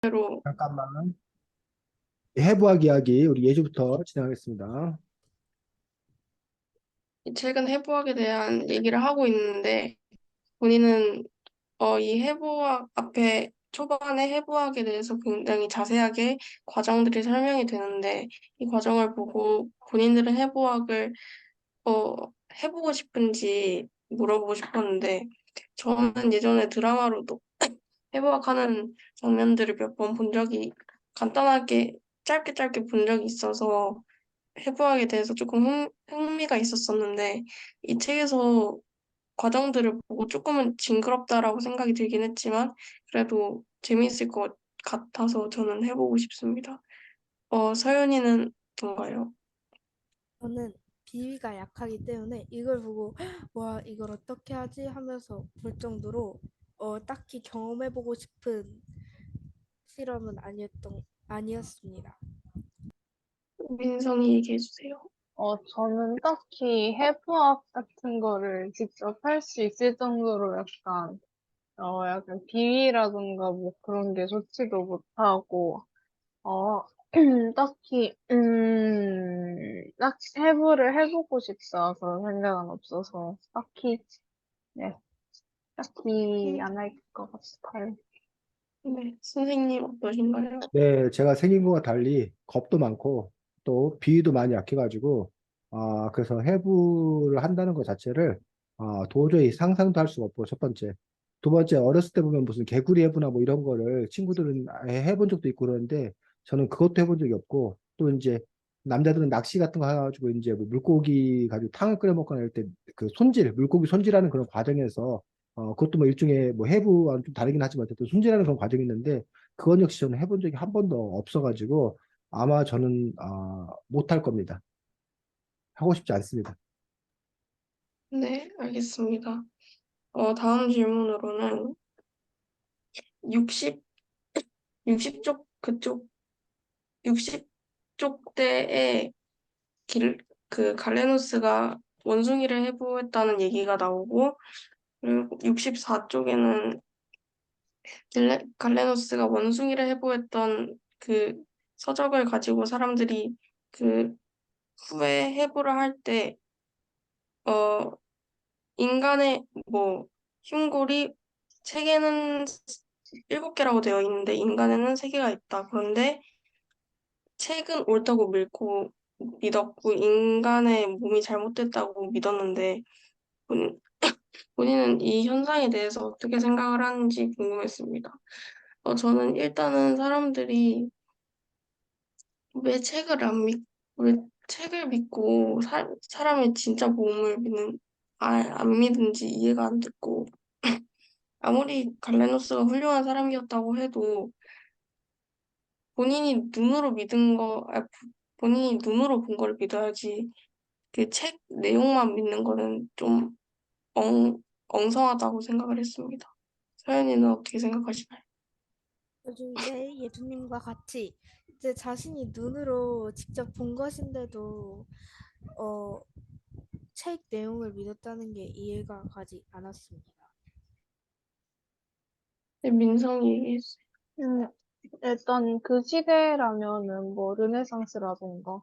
로 잠깐만. 해부학 이야기 우리 예주부터 진행하겠습니다. 최근 해부학에 대한 얘기를 하고 있는데 본인은 이 해부학 앞에 초반에 해부학에 대해서 굉장히 자세하게 과정들이 설명이 되는데 이 과정을 보고 본인들은 해부학을 어, 해보고 싶은지 물어보고 싶었는데 저는 예전에 드라마로도 해부학 하는 장면들을 몇 번 본 적이 간단하게 짧게 짧게 본 적이 있어서 해부학에 대해서 조금 흥미가 있었었는데, 이 책에서 과정들을 보고 조금은 징그럽다라고 생각이 들긴 했지만, 그래도 재미있을 것 같아서 저는 해보고 싶습니다. 서연이는 어떤가요? 저는 비위가 약하기 때문에 이걸 보고 와 이걸 어떻게 하지 하면서 볼 정도로 딱히 경험해보고 싶은 실험은 아니었습니다. 민성이 얘기해주세요. 저는 딱히 해부학 같은 거를 직접 할 수 있을 정도로 약간 비위라든가 뭐 그런 게 좋지도 못하고, 어, 딱히 해부를 해보고 싶다 그런 생각은 없어서, 네, 딱히 음, 안 할 것 같아요. 네, 선생님 어떠신가요? 네, 제가 생긴 거와 달리 겁도 많고 또 비위도 많이 약해가지고 그래서 해부를 한다는 것 자체를 도저히 상상도 할 수가 없고 첫 번째. 두 번째, 어렸을 때 보면 무슨 개구리 해부나 뭐 이런 거를 친구들은 아예 해본 적도 있고 그러는데 저는 그것도 해본 적이 없고 또 이제 남자들은 낚시 같은 거 해가지고 이제 뭐 물고기 가지고 탕을 끓여 먹거나 할 때 그 물고기 손질하는 그런 과정에서 그것도 뭐 일종의 뭐 해부와는 좀 다르긴 하지만 어쨌든 손질하는 그런 과정이 있는데 그건 역시 저는 해본 적이 한 번도 없어가지고 아마 저는 못할 겁니다. 하고 싶지 않습니다. 네, 알겠습니다. 다음 질문으로는 60, 60쪽 그쪽 60쪽대에 갈레노스가 원숭이를 해부했다는 얘기가 나오고, 그리고 64쪽에는 갈레노스가 원숭이를 해부했던 그 서적을 가지고 사람들이 그 후에 해부를 할 때, 어, 인간의 흉골이 책에는 7개라고 되어 있는데 인간에는 3개가 있다. 그런데 책은 옳다고 믿었고 인간의 몸이 잘못됐다고 믿었는데 본인은 이 현상에 대해서 어떻게 생각을 하는지 궁금했습니다. 저는 일단은 사람들이 왜 책을 안 믿, 왜 책을 믿고 사람의 진짜 몸을 안 믿는지 이해가 안 됐고, 아무리 갈레노스가 훌륭한 사람이었다고 해도 본인이 눈으로 믿은 거, 아, 본인이 눈으로 본 걸 믿어야지 그 책 내용만 믿는 거는 좀 엉성하다고 생각을 했습니다. 서연이는 어떻게 생각하시나요? 요즘 이제 예주님과 같이 이제 자신이 눈으로 직접 본 것인데도 어, 책 내용을 믿었다는 게 이해가 가지 않았습니다. 네, 민성이 얘기했어요. 음, 일단 그 시대라면은 뭐 르네상스라던가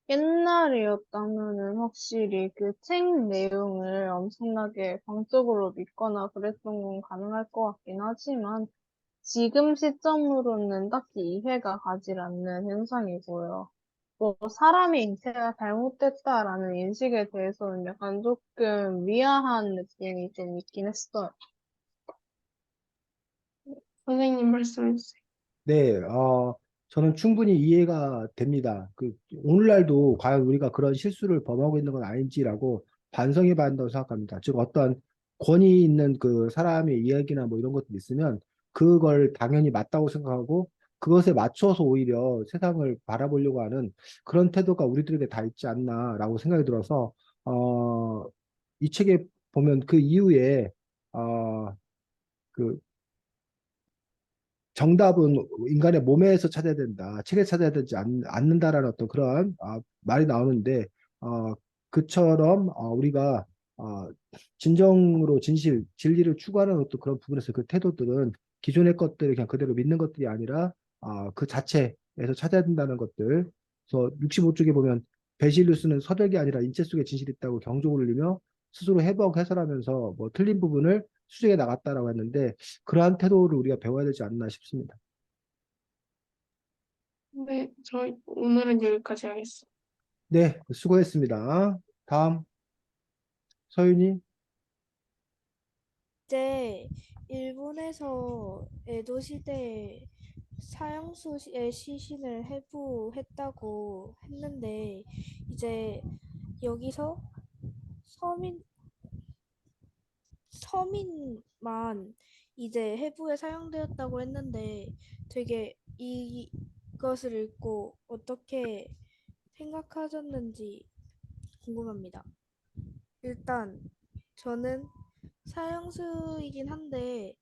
옛날이었다면은 확실히 그 책 내용을 엄청나게 광적으로 믿거나 그랬던 건 가능할 것 같긴 하지만 지금 시점으로는 딱히 이해가 가질 않는 현상이고요. 뭐 사람의 인체가 잘못됐다라는 인식에 대해서는 약간 조금 미아한 느낌이 좀 있긴 했어요. 선생님 말씀해주세요. 네, 저는 충분히 이해가 됩니다. 오늘날도 과연 우리가 그런 실수를 범하고 있는 건 아닌지라고 반성해 봐야 한다고 생각합니다. 즉, 어떤 권위 있는 그 사람의 이야기나 뭐 이런 것들이 있으면 그걸 당연히 맞다고 생각하고 그것에 맞춰서 오히려 세상을 바라보려고 하는 그런 태도가 우리들에게 다 있지 않나라고 생각이 들어서, 이 책에 보면 그 이후에, 어, 그 정답은 인간의 몸에서 찾아야 된다. 책에 찾아야 되지 않는다라는 어떤 그런 말이 나오는데 그처럼 우리가 진정으로 진리를 추구하는 어떤 그런 부분에서 그 태도들은 기존의 것들을 그냥 그대로 믿는 것들이 아니라 그 자체에서 찾아야 된다는 것들. 그래서 65쪽에 보면 베실루스는 서적이 아니라 인체 속에 진실이 있다고 경종을 울리며 스스로 해부하고 해설하면서 뭐 틀린 부분을 수정해 나갔다라고 했는데 그러한 태도를 우리가 배워야 되지 않나 싶습니다. 네, 저희 오늘은 여기까지 하겠습니다. 네, 수고했습니다. 다음 서윤이. 이제 일본에서 에도 시대에 사형수의 시신을 해부했다고 했는데 이제 여기서 서민 서민만 이제 해부에 사용되었다고 했는데 되게 이것을 읽고 어떻게 생각하셨는지 궁금합니다. 일단 저는 사형수이긴 한데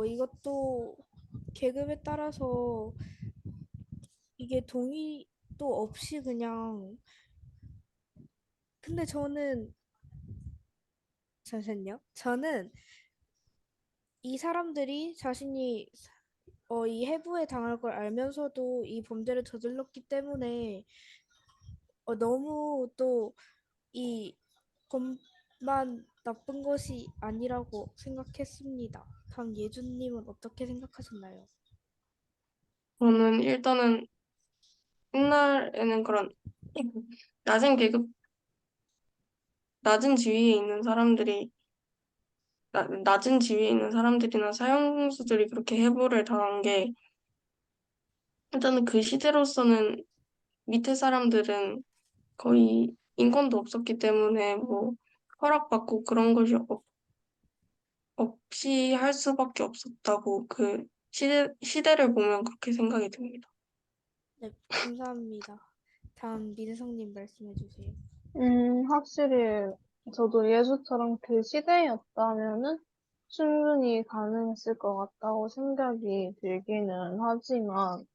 이것도 계급에 따라서 이게 동의도 없이 그냥 근데 저는 잠시만요. 저는 이 사람들이 자신이 이 해부에 당할 걸 알면서도 이 범죄를 저질렀기 때문에 너무 또 이 법만 나쁜 것이 아니라고 생각했습니다. 다음 예준님은 어떻게 생각하셨나요? 저는 일단은 옛날에는 그런 낮은 계급, 낮은 지위에 있는 사람들이 낮은 지위에 있는 사람들이나 사형수들이 그렇게 해부를 당한 게 일단은 그 시대로서는 밑에 사람들은 거의 인권도 없었기 때문에 뭐 허락받고 그런 것이 없이 할 수밖에 없었다고 그 시대를 보면 그렇게 생각이 듭니다. 네, 감사합니다. 다음 민성님 말씀해 주세요. 확실히 저도 예수처럼 그 시대였다면은 충분히 가능했을 것 같다고 생각이 들기는 하지만,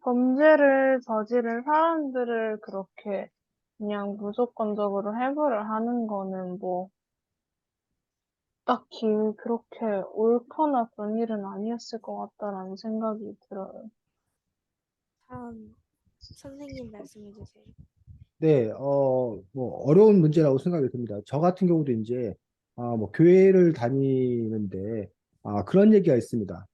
범죄를 저지른 사람들을 그렇게 그냥 무조건적으로 해부를 하는 거는 뭐, 딱히 그렇게 옳거나 그런 일은 아니었을 것 같다라는 생각이 들어요. 다음 선생님 말씀해 주세요. 네, 뭐, 어려운 문제라고 생각이 듭니다. 저 같은 경우도 이제, 뭐, 교회를 다니는데, 그런 얘기가 있습니다.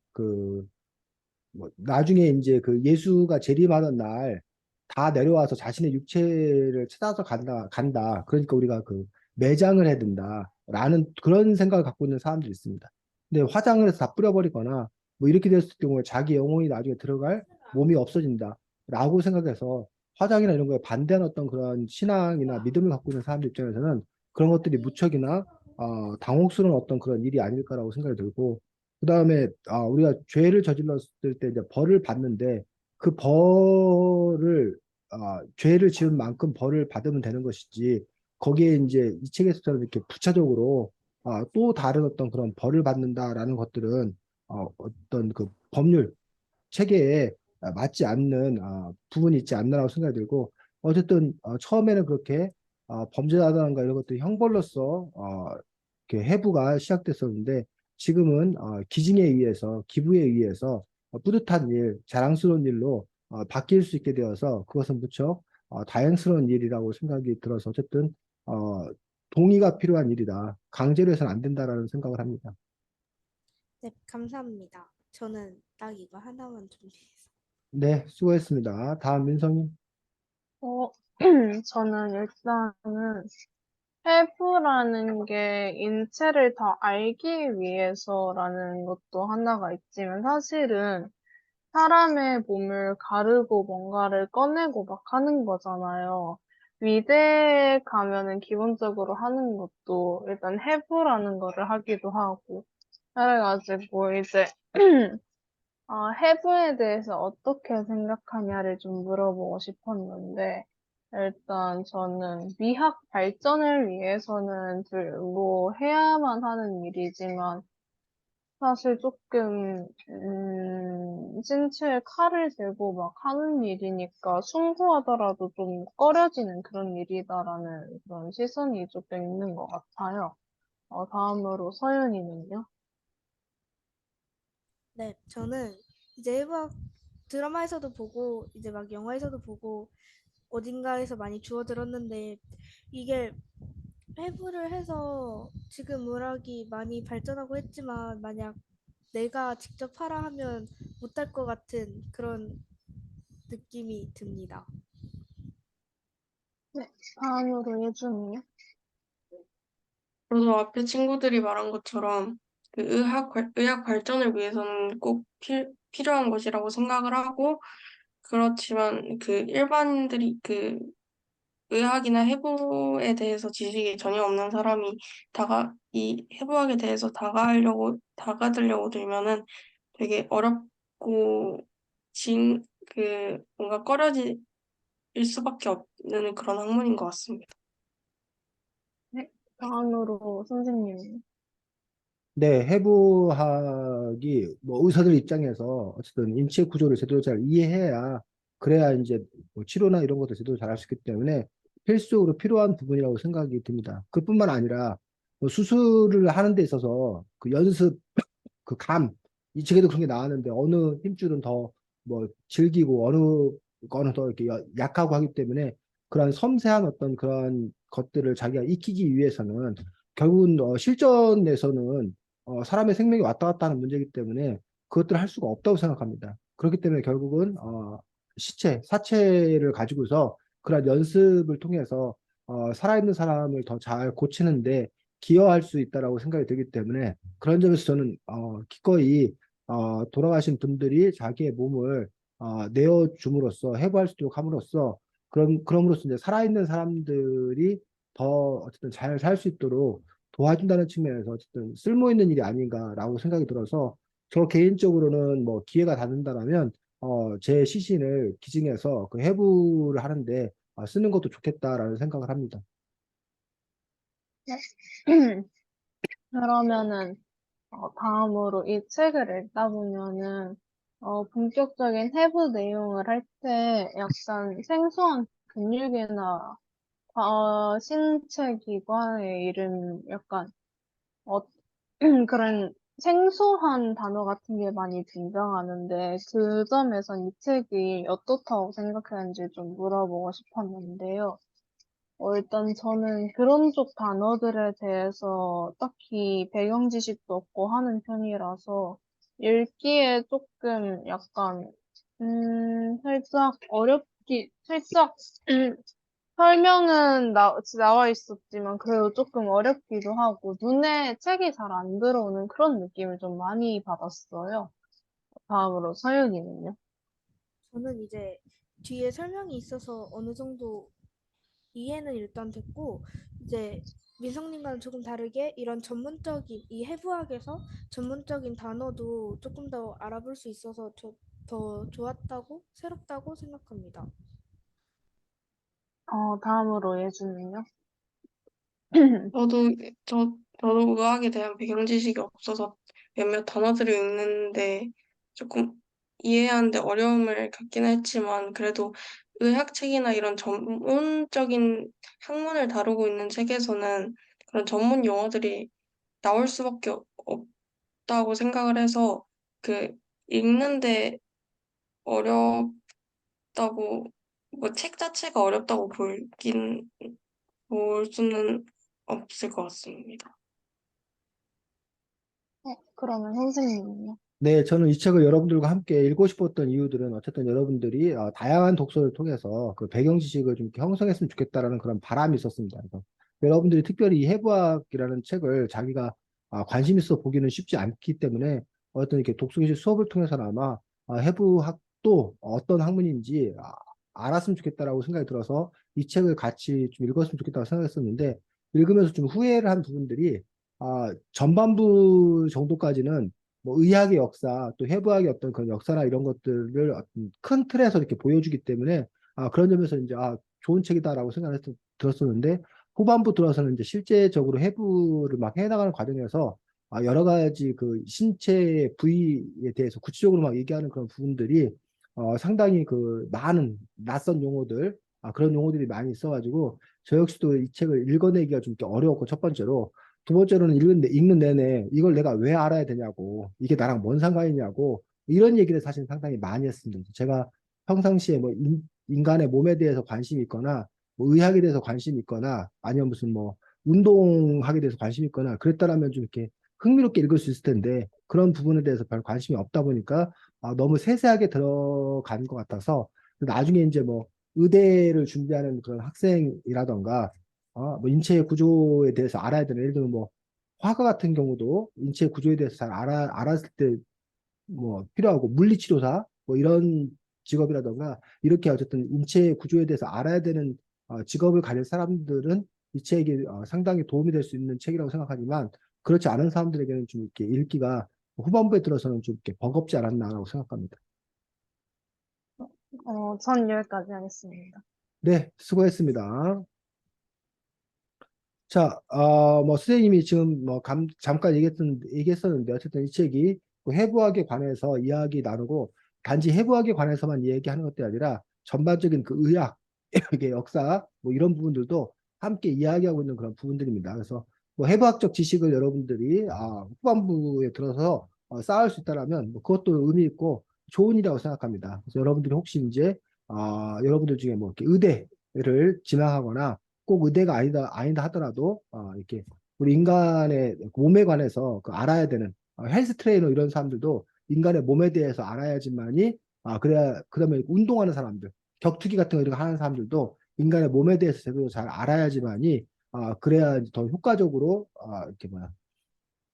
뭐, 나중에 이제 그 예수가 재림하는 날, 다 내려와서 자신의 육체를 찾아서 간다. 그러니까 우리가 그 매장을 해야 된다. 라는 그런 생각을 갖고 있는 사람들이 있습니다. 근데 화장을 해서 다 뿌려버리거나, 뭐, 이렇게 됐을 경우에 자기 영혼이 나중에 들어갈 몸이 없어진다. 라고 생각해서 화장이나 이런 거에 반대하는 어떤 그런 신앙이나 믿음을 갖고 있는 사람들 입장에서는 그런 것들이 무척이나 당혹스러운 어떤 그런 일이 아닐까라고 생각이 들고, 그 다음에 우리가 죄를 저질렀을 때 이제 벌을 받는데 그 벌을 죄를 지은 만큼 벌을 받으면 되는 것이지 거기에 이제 이 책에서처럼 이렇게 부차적으로 또 다른 어떤 그런 벌을 받는다라는 것들은 어떤 그 법률 체계에 맞지 않는 부분이 있지 않나라고 생각이 들고 어쨌든 처음에는 그렇게 범죄자단과 이런 것들이 형벌로서 이렇게 해부가 시작됐었는데 지금은 기증에 의해서 기부에 의해서 뿌듯한 일, 자랑스러운 일로 바뀔 수 있게 되어서 그것은 무척 다행스러운 일이라고 생각이 들어서 어쨌든 어, 동의가 필요한 일이다. 강제로 해서는 안 된다라는 생각을 합니다. 네, 감사합니다. 저는 딱 이거 하나만 준비해서. 네, 수고했습니다. 다음 민성이. 어, 저는 일단은 해부라는 게 인체를 더 알기 위해서라는 것도 하나가 있지만 사실은 사람의 몸을 가르고 뭔가를 꺼내고 막 하는 거잖아요. 위대에 가면은 기본적으로 하는 것도 일단 해부라는 거를 하기도 하고. 그래가지고 이제 해부에 대해서 어떻게 생각하냐를 좀 물어보고 싶었는데, 일단 저는 미학 발전을 위해서는 뭐 해야만 하는 일이지만, 사실 조금, 신체에 칼을 들고 막 하는 일이니까 순구하더라도 좀 꺼려지는 그런 일이다라는 그런 시선이 조금 있는 것 같아요. 다음으로 서윤이는요? 네, 저는 이제 해부학 드라마에서도 보고 이제 막 영화에서도 보고 어딘가에서 많이 주워 들었는데 이게 해부를 해서 지금 문학이 많이 발전하고 했지만 만약 내가 직접 하라 하면 못할 것 같은 그런 느낌이 듭니다. 네, 다음으로 예준이요. 저도 앞에 친구들이 말한 것처럼 그 의학 발전을 위해서는 꼭 필요한 것이라고 생각을 하고, 그렇지만 그 일반인들이 그 의학이나 해부에 대해서 지식이 전혀 없는 사람이 이 해부학에 대해서 다가들려고 들면은 되게 어렵고, 뭔가 꺼려질 수밖에 없는 그런 학문인 것 같습니다. 네, 다음으로 선생님이요. 네, 해부학이 뭐 의사들 입장에서 어쨌든 인체 구조를 제대로 잘 이해해야 그래야 이제 뭐 치료나 이런 것도 제대로 잘 할 수 있기 때문에 필수적으로 필요한 부분이라고 생각이 듭니다. 그뿐만 아니라 뭐 수술을 하는 데 있어서 그 연습, 그 감, 이 책에도 그런 게 나왔는데 어느 힘줄은 더 뭐 질기고 어느 거는 더 이렇게 약하고 하기 때문에 그런 섬세한 어떤 그런 것들을 자기가 익히기 위해서는 결국은 실전에서는 사람의 생명이 왔다 갔다 하는 문제이기 때문에 그것들을 할 수가 없다고 생각합니다. 그렇기 때문에 결국은 사체를 가지고서 그런 연습을 통해서 살아있는 사람을 더 잘 고치는데 기여할 수 있다라고 생각이 들기 때문에 그런 점에서 저는 기꺼이 돌아가신 분들이 자기의 몸을 내어줌으로써 해부할 수 있도록 함으로써 그럼으로써 이제 살아있는 사람들이 더 어쨌든 잘 살 수 있도록 도와준다는 측면에서 어쨌든 쓸모 있는 일이 아닌가라고 생각이 들어서 저 개인적으로는 뭐 기회가 닿는다라면 제 시신을 기증해서 그 해부를 하는데 쓰는 것도 좋겠다라는 생각을 합니다. 네. 그러면은 다음으로 이 책을 읽다 보면은 본격적인 해부 내용을 할 때 약간 생소한 근육이나 신체 기관의 이름 약간 어, 그런 생소한 단어 같은 게 많이 등장하는데 그 점에선 이 책이 어떻다고 생각하는지 좀 물어보고 싶었는데요. 일단 저는 그런 쪽 단어들에 대해서 딱히 배경 지식도 없고 하는 편이라서 읽기에 조금 약간, 살짝, 설명은 나와 있었지만 그래도 조금 어렵기도 하고 눈에 책이 잘 안 들어오는 그런 느낌을 좀 많이 받았어요. 다음으로 서윤이는요? 저는 이제 뒤에 설명이 있어서 어느 정도 이해는 일단 됐고 이제 민성님과는 조금 다르게 이런 전문적인 이 해부학에서 전문적인 단어도 조금 더 알아볼 수 있어서 더 좋았다고 새롭다고 생각합니다. 다음으로 예준이요? 저도, 저도 의학에 대한 배경 지식이 없어서 몇몇 단어들을 읽는데 조금 이해하는데 어려움을 겪긴 했지만, 그래도 의학책이나 이런 전문적인 학문을 다루고 있는 책에서는 그런 전문 용어들이 나올 수밖에 없다고 생각을 해서, 그 읽는데 어렵다고, 뭐 책 자체가 어렵다고 볼 수는 없을 것 같습니다. 그러면 선생님은요? 네, 저는 이 책을 여러분들과 함께 읽고 싶었던 이유들은 어쨌든 여러분들이 다양한 독서를 통해서 그 배경 지식을 좀 이렇게 형성했으면 좋겠다라는 그런 바람이 있었습니다. 그래서 여러분들이 특별히 이 해부학이라는 책을 자기가 관심 있어 보기는 쉽지 않기 때문에 어떤 이렇게 독서교실 수업을 통해서나마 해부학도 어떤 학문인지 알았으면 좋겠다라고 생각이 들어서 이 책을 같이 좀 읽었으면 좋겠다고 생각했었는데 읽으면서 좀 후회를 한 부분들이 전반부 정도까지는 뭐 의학의 역사, 또 해부학의 어떤 그런 역사나 이런 것들을 어떤 큰 틀에서 이렇게 보여주기 때문에 그런 점에서 이제 좋은 책이다라고 생각을 들었었는데 후반부 들어서는 이제 실제적으로 해부를 막 해나가는 과정에서 여러 가지 그 신체 부위에 대해서 구체적으로 막 얘기하는 그런 부분들이 상당히 그 많은 낯선 용어들 그런 용어들이 많이 있어가지고 저 역시도 이 책을 읽어내기가 좀 어려웠고 첫 번째로 두 번째로는 읽는 내내 이걸 내가 왜 알아야 되냐고, 이게 나랑 뭔 상관이냐고, 이런 얘기를 사실 상당히 많이 했습니다. 제가 평상시에 뭐 인간의 몸에 대해서 관심이 있거나, 뭐 의학에 대해서 관심이 있거나, 아니면 무슨 뭐 운동학에 대해서 관심이 있거나, 그랬다라면 좀 이렇게 흥미롭게 읽을 수 있을 텐데, 그런 부분에 대해서 별 관심이 없다 보니까 너무 세세하게 들어간 것 같아서, 나중에 이제 뭐 의대를 준비하는 그런 학생이라던가, 뭐 인체 구조에 대해서 알아야 되는, 예를 들면 뭐 화가 같은 경우도 인체 구조에 대해서 잘 알았을 때 뭐 필요하고, 물리치료사 뭐 이런 직업이라던가, 이렇게 어쨌든 인체 구조에 대해서 알아야 되는 직업을 가진 사람들은 이 책이 상당히 도움이 될 수 있는 책이라고 생각하지만, 그렇지 않은 사람들에게는 좀 이렇게 읽기가 후반부에 들어서는 좀 이렇게 버겁지 않았나라고 생각합니다. 전 여기까지 하겠습니다. 네, 수고했습니다. 자, 뭐, 선생님이 지금 뭐, 잠깐 얘기했었는데, 어쨌든 이 책이 그 해부학에 관해서 이야기 나누고, 단지 해부학에 관해서만 얘기하는 것도 아니라, 전반적인 그 의학, 이게 역사, 뭐, 이런 부분들도 함께 이야기하고 있는 그런 부분들입니다. 그래서, 뭐, 해부학적 지식을 여러분들이, 후반부에 들어서 쌓을 수 있다라면, 뭐 그것도 의미 있고 좋은 일이라고 생각합니다. 그래서 여러분들이 혹시 이제, 여러분들 중에 뭐, 이렇게 의대를 진학하거나, 꼭 의대가 아니다 하더라도 이렇게 우리 인간의 몸에 관해서 그 알아야 되는 헬스 트레이너 이런 사람들도 인간의 몸에 대해서 알아야지만이 그래야, 그다음에 운동하는 사람들, 격투기 같은 거 이렇게 하는 사람들도 인간의 몸에 대해서 제대로 잘 알아야지만이 그래야 더 효과적으로 이렇게 뭐야,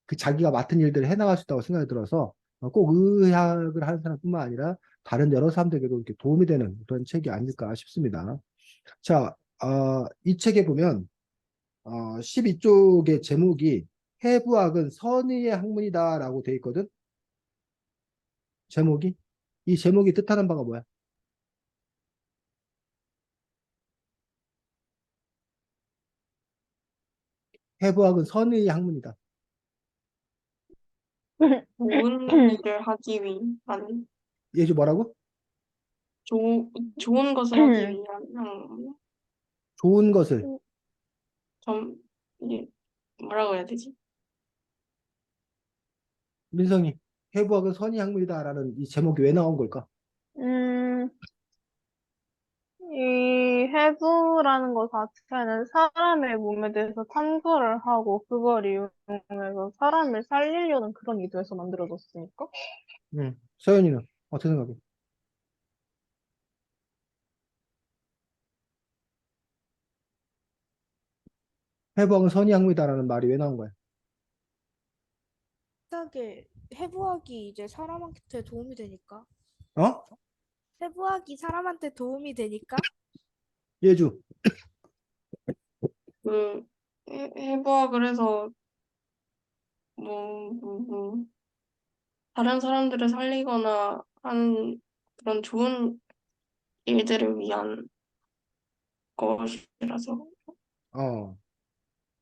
그 자기가 맡은 일들을 해나갈 수 있다고 생각이 들어서 꼭 의학을 하는 사람뿐만 아니라 다른 여러 사람들에게도 이렇게 도움이 되는 그런 책이 아닐까 싶습니다. 자, 이 책에 보면 12쪽의 제목이 해부학은 선의의 학문이다라고 돼 있거든. 제목이, 이 제목이 뜻하는 바가 뭐야? 해부학은 선의의 학문이다. 좋은 일을 하기 위한, 예주 뭐라고? 좋은 것을 하기 위한, 좋은 것을. 좀, 이게, 뭐라고 해야 되지? 민성이, 해부학은 선의의 학문이다라는 이 제목이 왜 나온 걸까? 음, 이 해부라는 것 자체는 사람의 몸에 대해서 탐구를 하고 그걸 이용해서 사람을 살리려는 그런 의도에서 만들어졌으니까. 서연이는 어떻게 생각해? 해부학은 선의의 학문이다라는 말이 왜 나온 거야? 생각에 해부학이 이제 사람한테 도움이 되니까. 어? 해부학이 사람한테 도움이 되니까. 예주. 그, 해부학을 해서, 뭐, 다른 사람들을 살리거나 하는 그런 좋은 일들을 위한 것이라서. 어.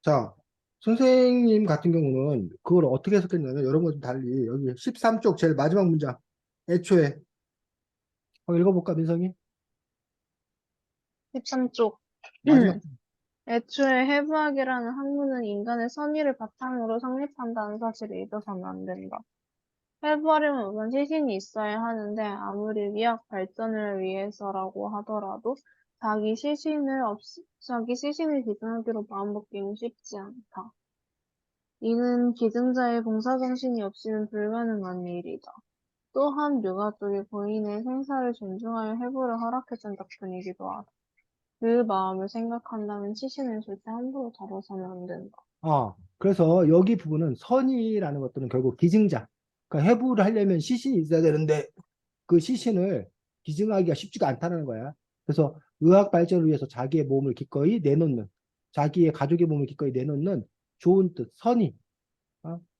자, 선생님 같은 경우는 그걸 어떻게 해석했냐면, 여러 가지 달리 여기 13쪽 제일 마지막 문장, 애초에 한번 읽어볼까, 민성이? 13쪽. 마지막. 애초에 해부학이라는 학문은 인간의 선의를 바탕으로 성립한다는 사실을 잊어서는 안 된다. 해부하려면 우선 시신이 있어야 하는데 아무리 의학 발전을 위해서라고 하더라도 자기 시신을 기증하기로 마음먹기는 쉽지 않다. 이는 기증자의 봉사정신이 없이는 불가능한 일이다. 또한 묘가 쪽이 고인의 생사를 존중하여 해부를 허락해준 덕분이기도 하다. 그 마음을 생각한다면 시신을 절대 함부로 다뤄서는 안 된다. 그래서 여기 부분은 선의라는 것들은 결국 기증자. 그러니까 해부를 하려면 시신이 있어야 되는데, 그 시신을 기증하기가 쉽지가 않다는 거야. 그래서 의학 발전을 위해서 자기의 몸을 기꺼이 내놓는, 자기의 가족의 몸을 기꺼이 내놓는 좋은 뜻, 선의,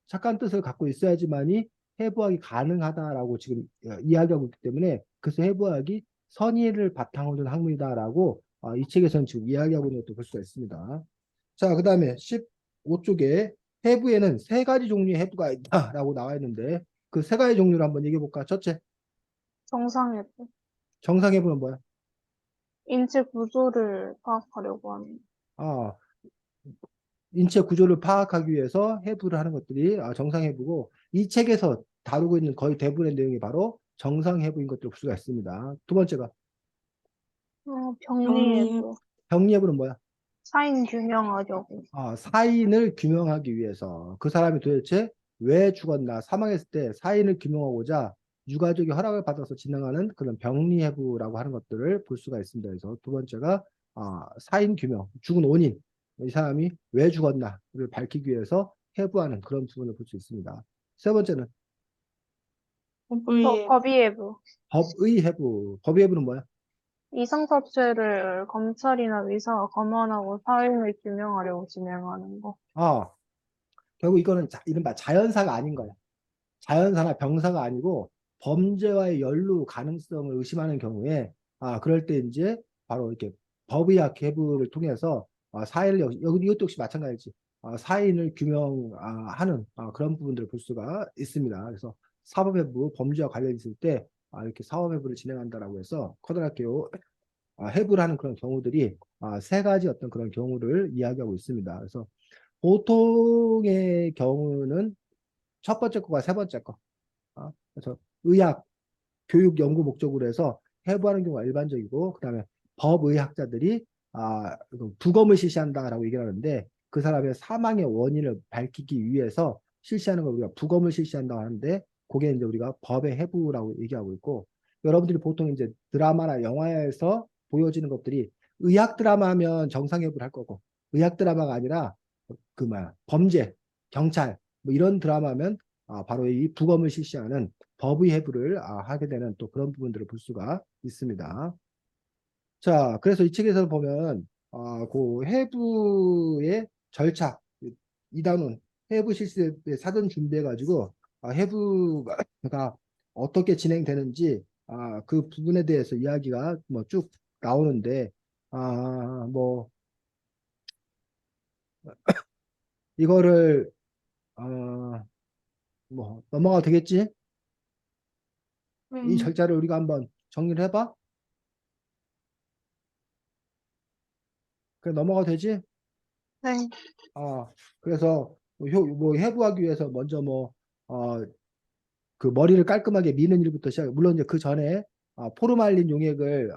착한 뜻을 갖고 있어야지만이 해부학이 가능하다라고 지금 이야기하고 있기 때문에, 그래서 해부학이 선의를 바탕으로 둔 학문이다라고 이 책에서는 지금 이야기하고 있는 것도 볼 수가 있습니다. 자, 그 다음에 15쪽에 해부에는 세 가지 종류의 해부가 있다라고 나와 있는데, 그 세 가지 종류를 한번 얘기해 볼까? 첫째, 정상해부. 정상해부는 뭐야? 인체 구조를 파악하려고 하는. 아, 인체 구조를 파악하기 위해서 해부를 하는 것들이 정상 해부고 이 책에서 다루고 있는 거의 대부분의 내용이 바로 정상 해부인 것들을 볼 수가 있습니다. 두 번째가 병리, 병리해부. 병리 해부는 뭐야? 사인 규명하려고. 사인을 규명하기 위해서 그 사람이 도대체 왜 죽었나 사망했을 때 사인을 규명하고자 유가족의 허락을 받아서 진행하는 그런 병리 해부라고 하는 것들을 볼 수가 있습니다. 그래서 두 번째가 사인 규명, 죽은 원인, 이 사람이 왜 죽었나를 밝히기 위해서 해부하는 그런 부분을 볼 수 있습니다. 세 번째는 법의, 법의해부. 법의 해부. 법의 해부는 뭐야? 이상사체를 검찰이나 의사가 검안하고 사인을 규명하려고 진행하는 거. 아, 결국 이거는 이른바 자연사가 아닌 거야. 자연사나 병사가 아니고 범죄와의 연루 가능성을 의심하는 경우에 그럴 때 이제 바로 이렇게 법의학 계부를 통해서 사인을 여기 이것도 역시 마찬가지지. 사인을 규명하는 그런 부분들을 볼 수가 있습니다. 그래서 사법해부 범죄와 관련 있을 때 이렇게 사법해부를 진행한다라고 해서 커다랗게 해부를 하는 그런 경우들이 세 가지 어떤 그런 경우를 이야기하고 있습니다. 그래서 보통의 경우는 첫 번째 거가 세 번째 거. 그래서 의학, 교육 연구 목적으로 해서 해부하는 경우가 일반적이고, 그다음에 법의학자들이 부검을 실시한다라고 얘기를 하는데, 그 사람의 사망의 원인을 밝히기 위해서 실시하는 걸 우리가 부검을 실시한다고 하는데, 그게 이제 우리가 법의 해부라고 얘기하고 있고, 여러분들이 보통 이제 드라마나 영화에서 보여지는 것들이 의학 드라마면 정상 해부를 할 거고, 의학 드라마가 아니라 그 뭐야 범죄, 경찰 뭐 이런 드라마면 바로 이 부검을 실시하는 법의 해부를 하게 되는 또 그런 부분들을 볼 수가 있습니다. 자, 그래서 이 책에서 보면 그 해부의 절차, 이단원 해부 실시에 사전 준비해가지고 해부가 어떻게 진행되는지 그 부분에 대해서 이야기가 뭐 쭉 나오는데 뭐 이거를 어, 뭐 넘어가도 되겠지? 이 음, 절차를 우리가 한번 정리를 해봐. 그래 넘어가도 되지? 네. 그래서 뭐 해부하기 위해서 먼저 그 머리를 깔끔하게 미는 일부터 시작. 물론 이제 그 전에 포르말린 용액을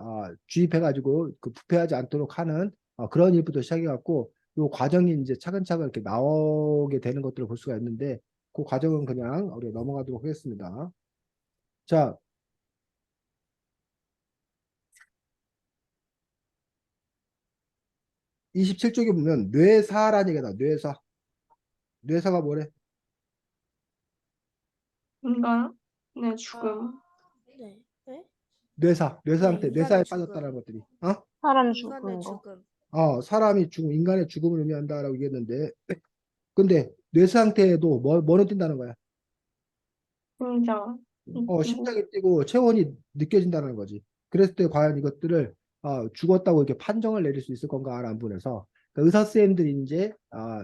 주입해가지고 그 부패하지 않도록 하는 그런 일부터 시작해갖고 요 과정이 이제 차근차근 이렇게 나오게 되는 것들을 볼 수가 있는데 그 과정은 그냥 우리가 넘어가도록 하겠습니다. 자, 27쪽에 보면 뇌사라는 얘기다. 뇌사. 뇌사가 뭐래? 인간의 죽음, 네. 네? 뇌사 네, 상태, 뇌사에 인간의 죽음. 빠졌다는 것들이. 사람 인간의 죽은 거. 죽음. 사람이 죽음, 인간의 죽음을 의미한다라고 얘기했는데, 근데 뇌사 상태에도 뭐는 뛴다는 거야? 심장, 있고, 심장이 뛰고 체온이 느껴진다는 거지. 그랬을 때 과연 이것들을 죽었다고 이렇게 판정을 내릴 수 있을 건가라는 부분에서 그 의사 선생님들이 이제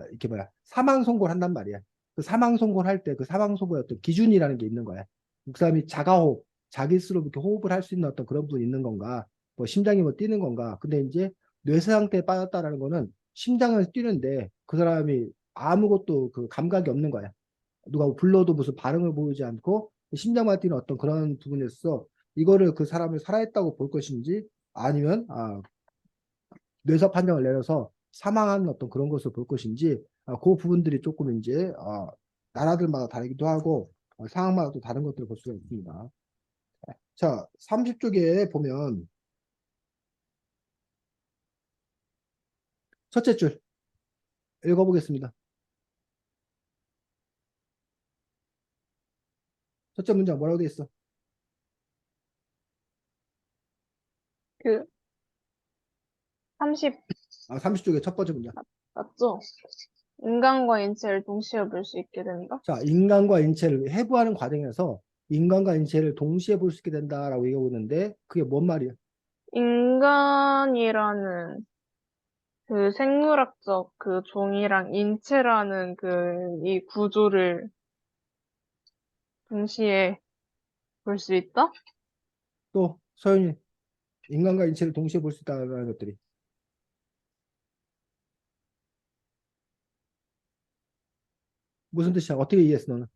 이렇게 뭐야 사망 선고를 한단 말이야. 그 사망 선고를 할 때 그 사망 선고의 어떤 기준이라는 게 있는 거야. 그 사람이 자가호흡, 자기 스스로 이렇게 호흡을 할 수 있는 어떤 그런 부분이 있는 건가? 뭐 심장이 뭐 뛰는 건가? 근데 이제 뇌사 상태에 빠졌다라는 거는 심장은 뛰는데 그 사람이 아무것도 그 감각이 없는 거야. 누가 불러도 무슨 반응을 보이지 않고 심장만 뛰는 어떤 그런 부분에서 이거를 그 사람을 살아있다고 볼 것인지 아니면 뇌사 판정을 내려서 사망한 어떤 그런 것을 볼 것인지 그 부분들이 조금 이제 나라들마다 다르기도 하고 상황마다 또 다른 것들을 볼 수가 있습니다. 자, 30쪽에 보면 첫째 줄 읽어보겠습니다. 첫째 문장 뭐라고 돼 있어? 그 30 30쪽의 첫 번째 문장. 맞죠? 인간과 인체를 동시에 볼 수 있게 된다. 자, 인간과 인체를 해부하는 과정에서 인간과 인체를 동시에 볼 수 있게 된다라고 얘기하고 있는데 그게 뭔 말이야? 인간이라는 그 생물학적 그 종이랑 인체라는 그 이 구조를 동시에 볼 수 있다? 또 서윤이 인간과 인체를 동시에 볼 수 있다는 것들이 무슨 뜻이야? 어떻게 이해했어, 너는?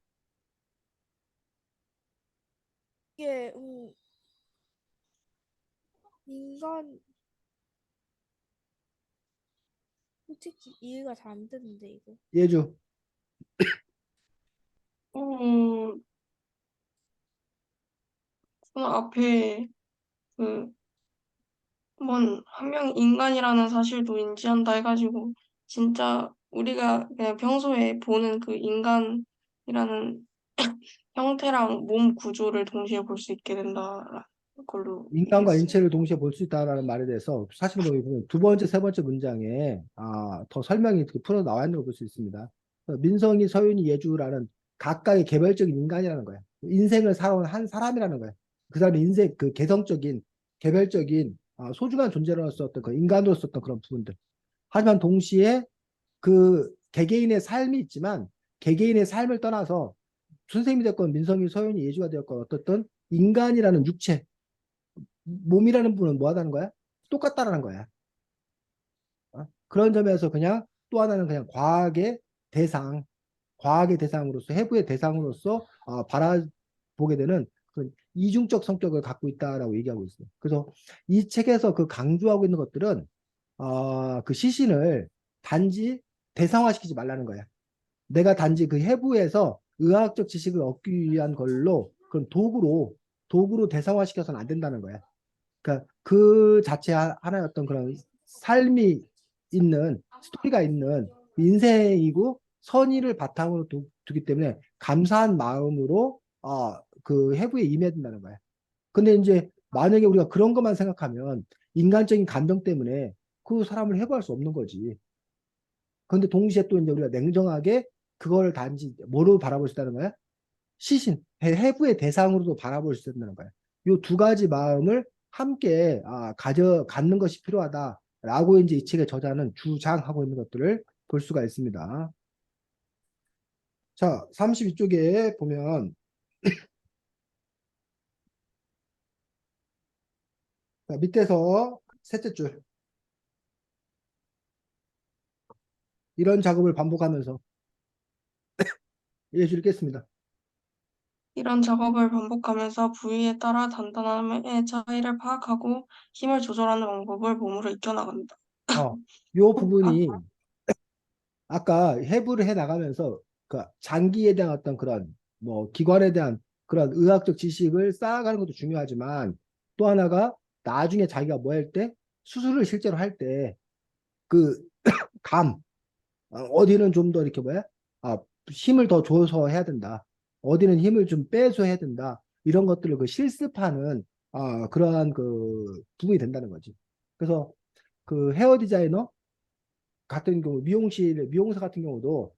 이게 인간 솔직히 이해가 잘 안 되는데 이거. 예주. 음, 저는 앞에 그 한 명이 인간이라는 사실도 인지한다 해가지고 진짜 우리가 그냥 평소에 보는 그 인간이라는 형태랑 몸 구조를 동시에 볼 수 있게 된다라는 걸로 인간과 이해했어요. 인체를 동시에 볼 수 있다라는 말에 대해서 사실은 뭐 보면 두 번째, 세 번째 문장에 더 설명이 풀어 나와 있는 걸 볼 수 있습니다. 민성이, 서윤이, 예주라는 각각의 개별적인 인간이라는 거야. 인생을 살아온 한 사람이라는 거야. 그 사람의 인생, 그 개성적인, 개별적인 소중한 존재로서 어떤 그 인간으로서 어떤 그런 부분들. 하지만 동시에 그 개개인의 삶이 있지만 개개인의 삶을 떠나서 선생님이 됐건 민성이, 서윤이, 예주가 되었건 어떻든 인간이라는 육체, 몸이라는 부분은 뭐 하다는 거야? 똑같다라는 거야. 그런 점에서 그냥 또 하나는 그냥 대상, 과학의 대상으로서, 해부의 대상으로서 바라보게 되는 그 이중적 성격을 갖고 있다라고 얘기하고 있어요. 그래서 이 책에서 그 강조하고 있는 것들은 그 시신을 단지 대상화시키지 말라는 거야. 내가 단지 그 해부에서 의학적 지식을 얻기 위한 걸로 그런 도구로 대상화시켜서는 안 된다는 거야. 그러니까 그 자체 하나의 어떤 그런 삶이 있는 스토리가 있는 인생이고 선의를 바탕으로 두기 때문에 감사한 마음으로 그 해부에 임해야 된다는 거야. 근데 이제 만약에 우리가 그런 것만 생각하면 인간적인 감정 때문에 그 사람을 해부할 수 없는 거지. 그런데 동시에 또 이제 우리가 냉정하게 그걸 단지 뭐로 바라볼 수 있다는 거야? 시신, 해부의 대상으로도 바라볼 수 있다는 거야. 이 두 가지 마음을 함께 갖는 것이 필요하다라고 이제 이 책의 저자는 주장하고 있는 것들을 볼 수가 있습니다. 자, 32쪽에 보면 밑에서 셋째 줄 이런 작업을 반복하면서 예시를 읽겠습니다. 이런 작업을 반복하면서 부위에 따라 단단함의 차이를 파악하고 힘을 조절하는 방법을 몸으로 익혀나간다. 요 부분이 아까 해부를 해 나가면서 그 장기에 대한 어떤 그런 뭐 기관에 대한 그런 의학적 지식을 쌓아가는 것도 중요하지만 또 하나가 나중에 자기가 뭐 할 때 수술을 실제로 할 때 그 감 어디는 좀 더 이렇게 뭐야 힘을 더 줘서 해야 된다 어디는 힘을 좀 빼서 해야 된다 이런 것들을 그 실습하는 그러한 그 부분이 된다는 거지. 그래서 그 헤어 디자이너 같은 경우 미용사 같은 경우도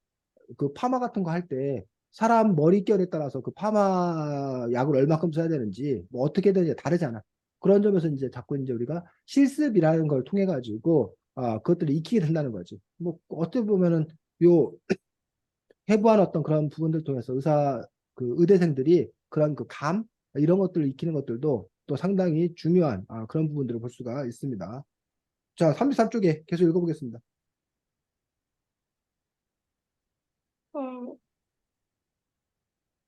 그 파마 같은 거 할 때 사람 머릿결에 따라서 그 파마 약을 얼마큼 써야 되는지 뭐 어떻게든 이제 다르잖아. 그런 점에서 이제 자꾸 이제 우리가 실습이라는 걸 통해 가지고 그것들을 익히게 된다는 거지. 뭐 어떻게 보면은 요 해부한 어떤 그런 부분들 통해서 그 의대생들이 그런 그 감 이런 것들을 익히는 것들도 또 상당히 중요한 그런 부분들을 볼 수가 있습니다. 자, 33쪽에 계속 읽어보겠습니다. 음,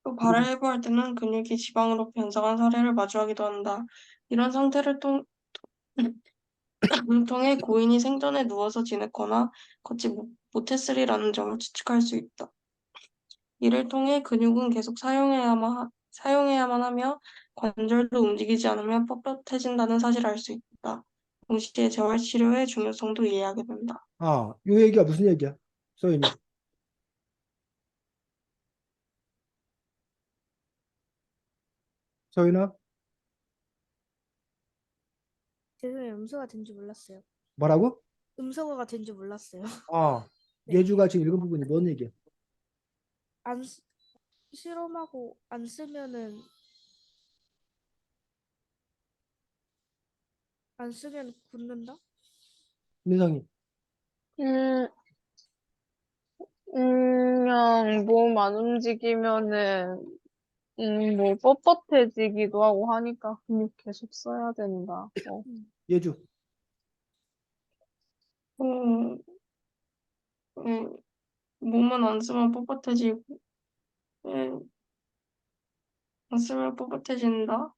또 발을 해부할 때는 근육이 지방으로 변성한 사례를 마주하기도 한다. 이런 상태를 통해 고인이 생전에 누워서 지냈거나 걷지 못했으리라는 점을 추측할 수 있다. 이를 통해 근육은 계속 사용해야만 하며 관절도 움직이지 않으면 뻣뻣해진다는 사실을 알 수 있다. 동시에 재활치료의 중요성도 이해하게 된다. 요 얘기가 무슨 얘기야? 소연이. 소연아, 죄송해요. 음소가 된 줄 몰랐어요. 뭐라고? 음소거가 된 줄 몰랐어요. 아, 네. 예주가 지금 읽은 부분이 뭔 얘기야? 안 실험하고 안 쓰면은 안 쓰면 굳는다? 민성이. 음, 그냥 몸 안 움직이면은, 뭐, 뻣뻣해지기도 하고 하니까 근육 계속 써야 된다. 음. 예주. 음, 음, 몸은 안 쓰면 뻣뻣해지고, 예, 안 쓰면 뻣뻣해진다.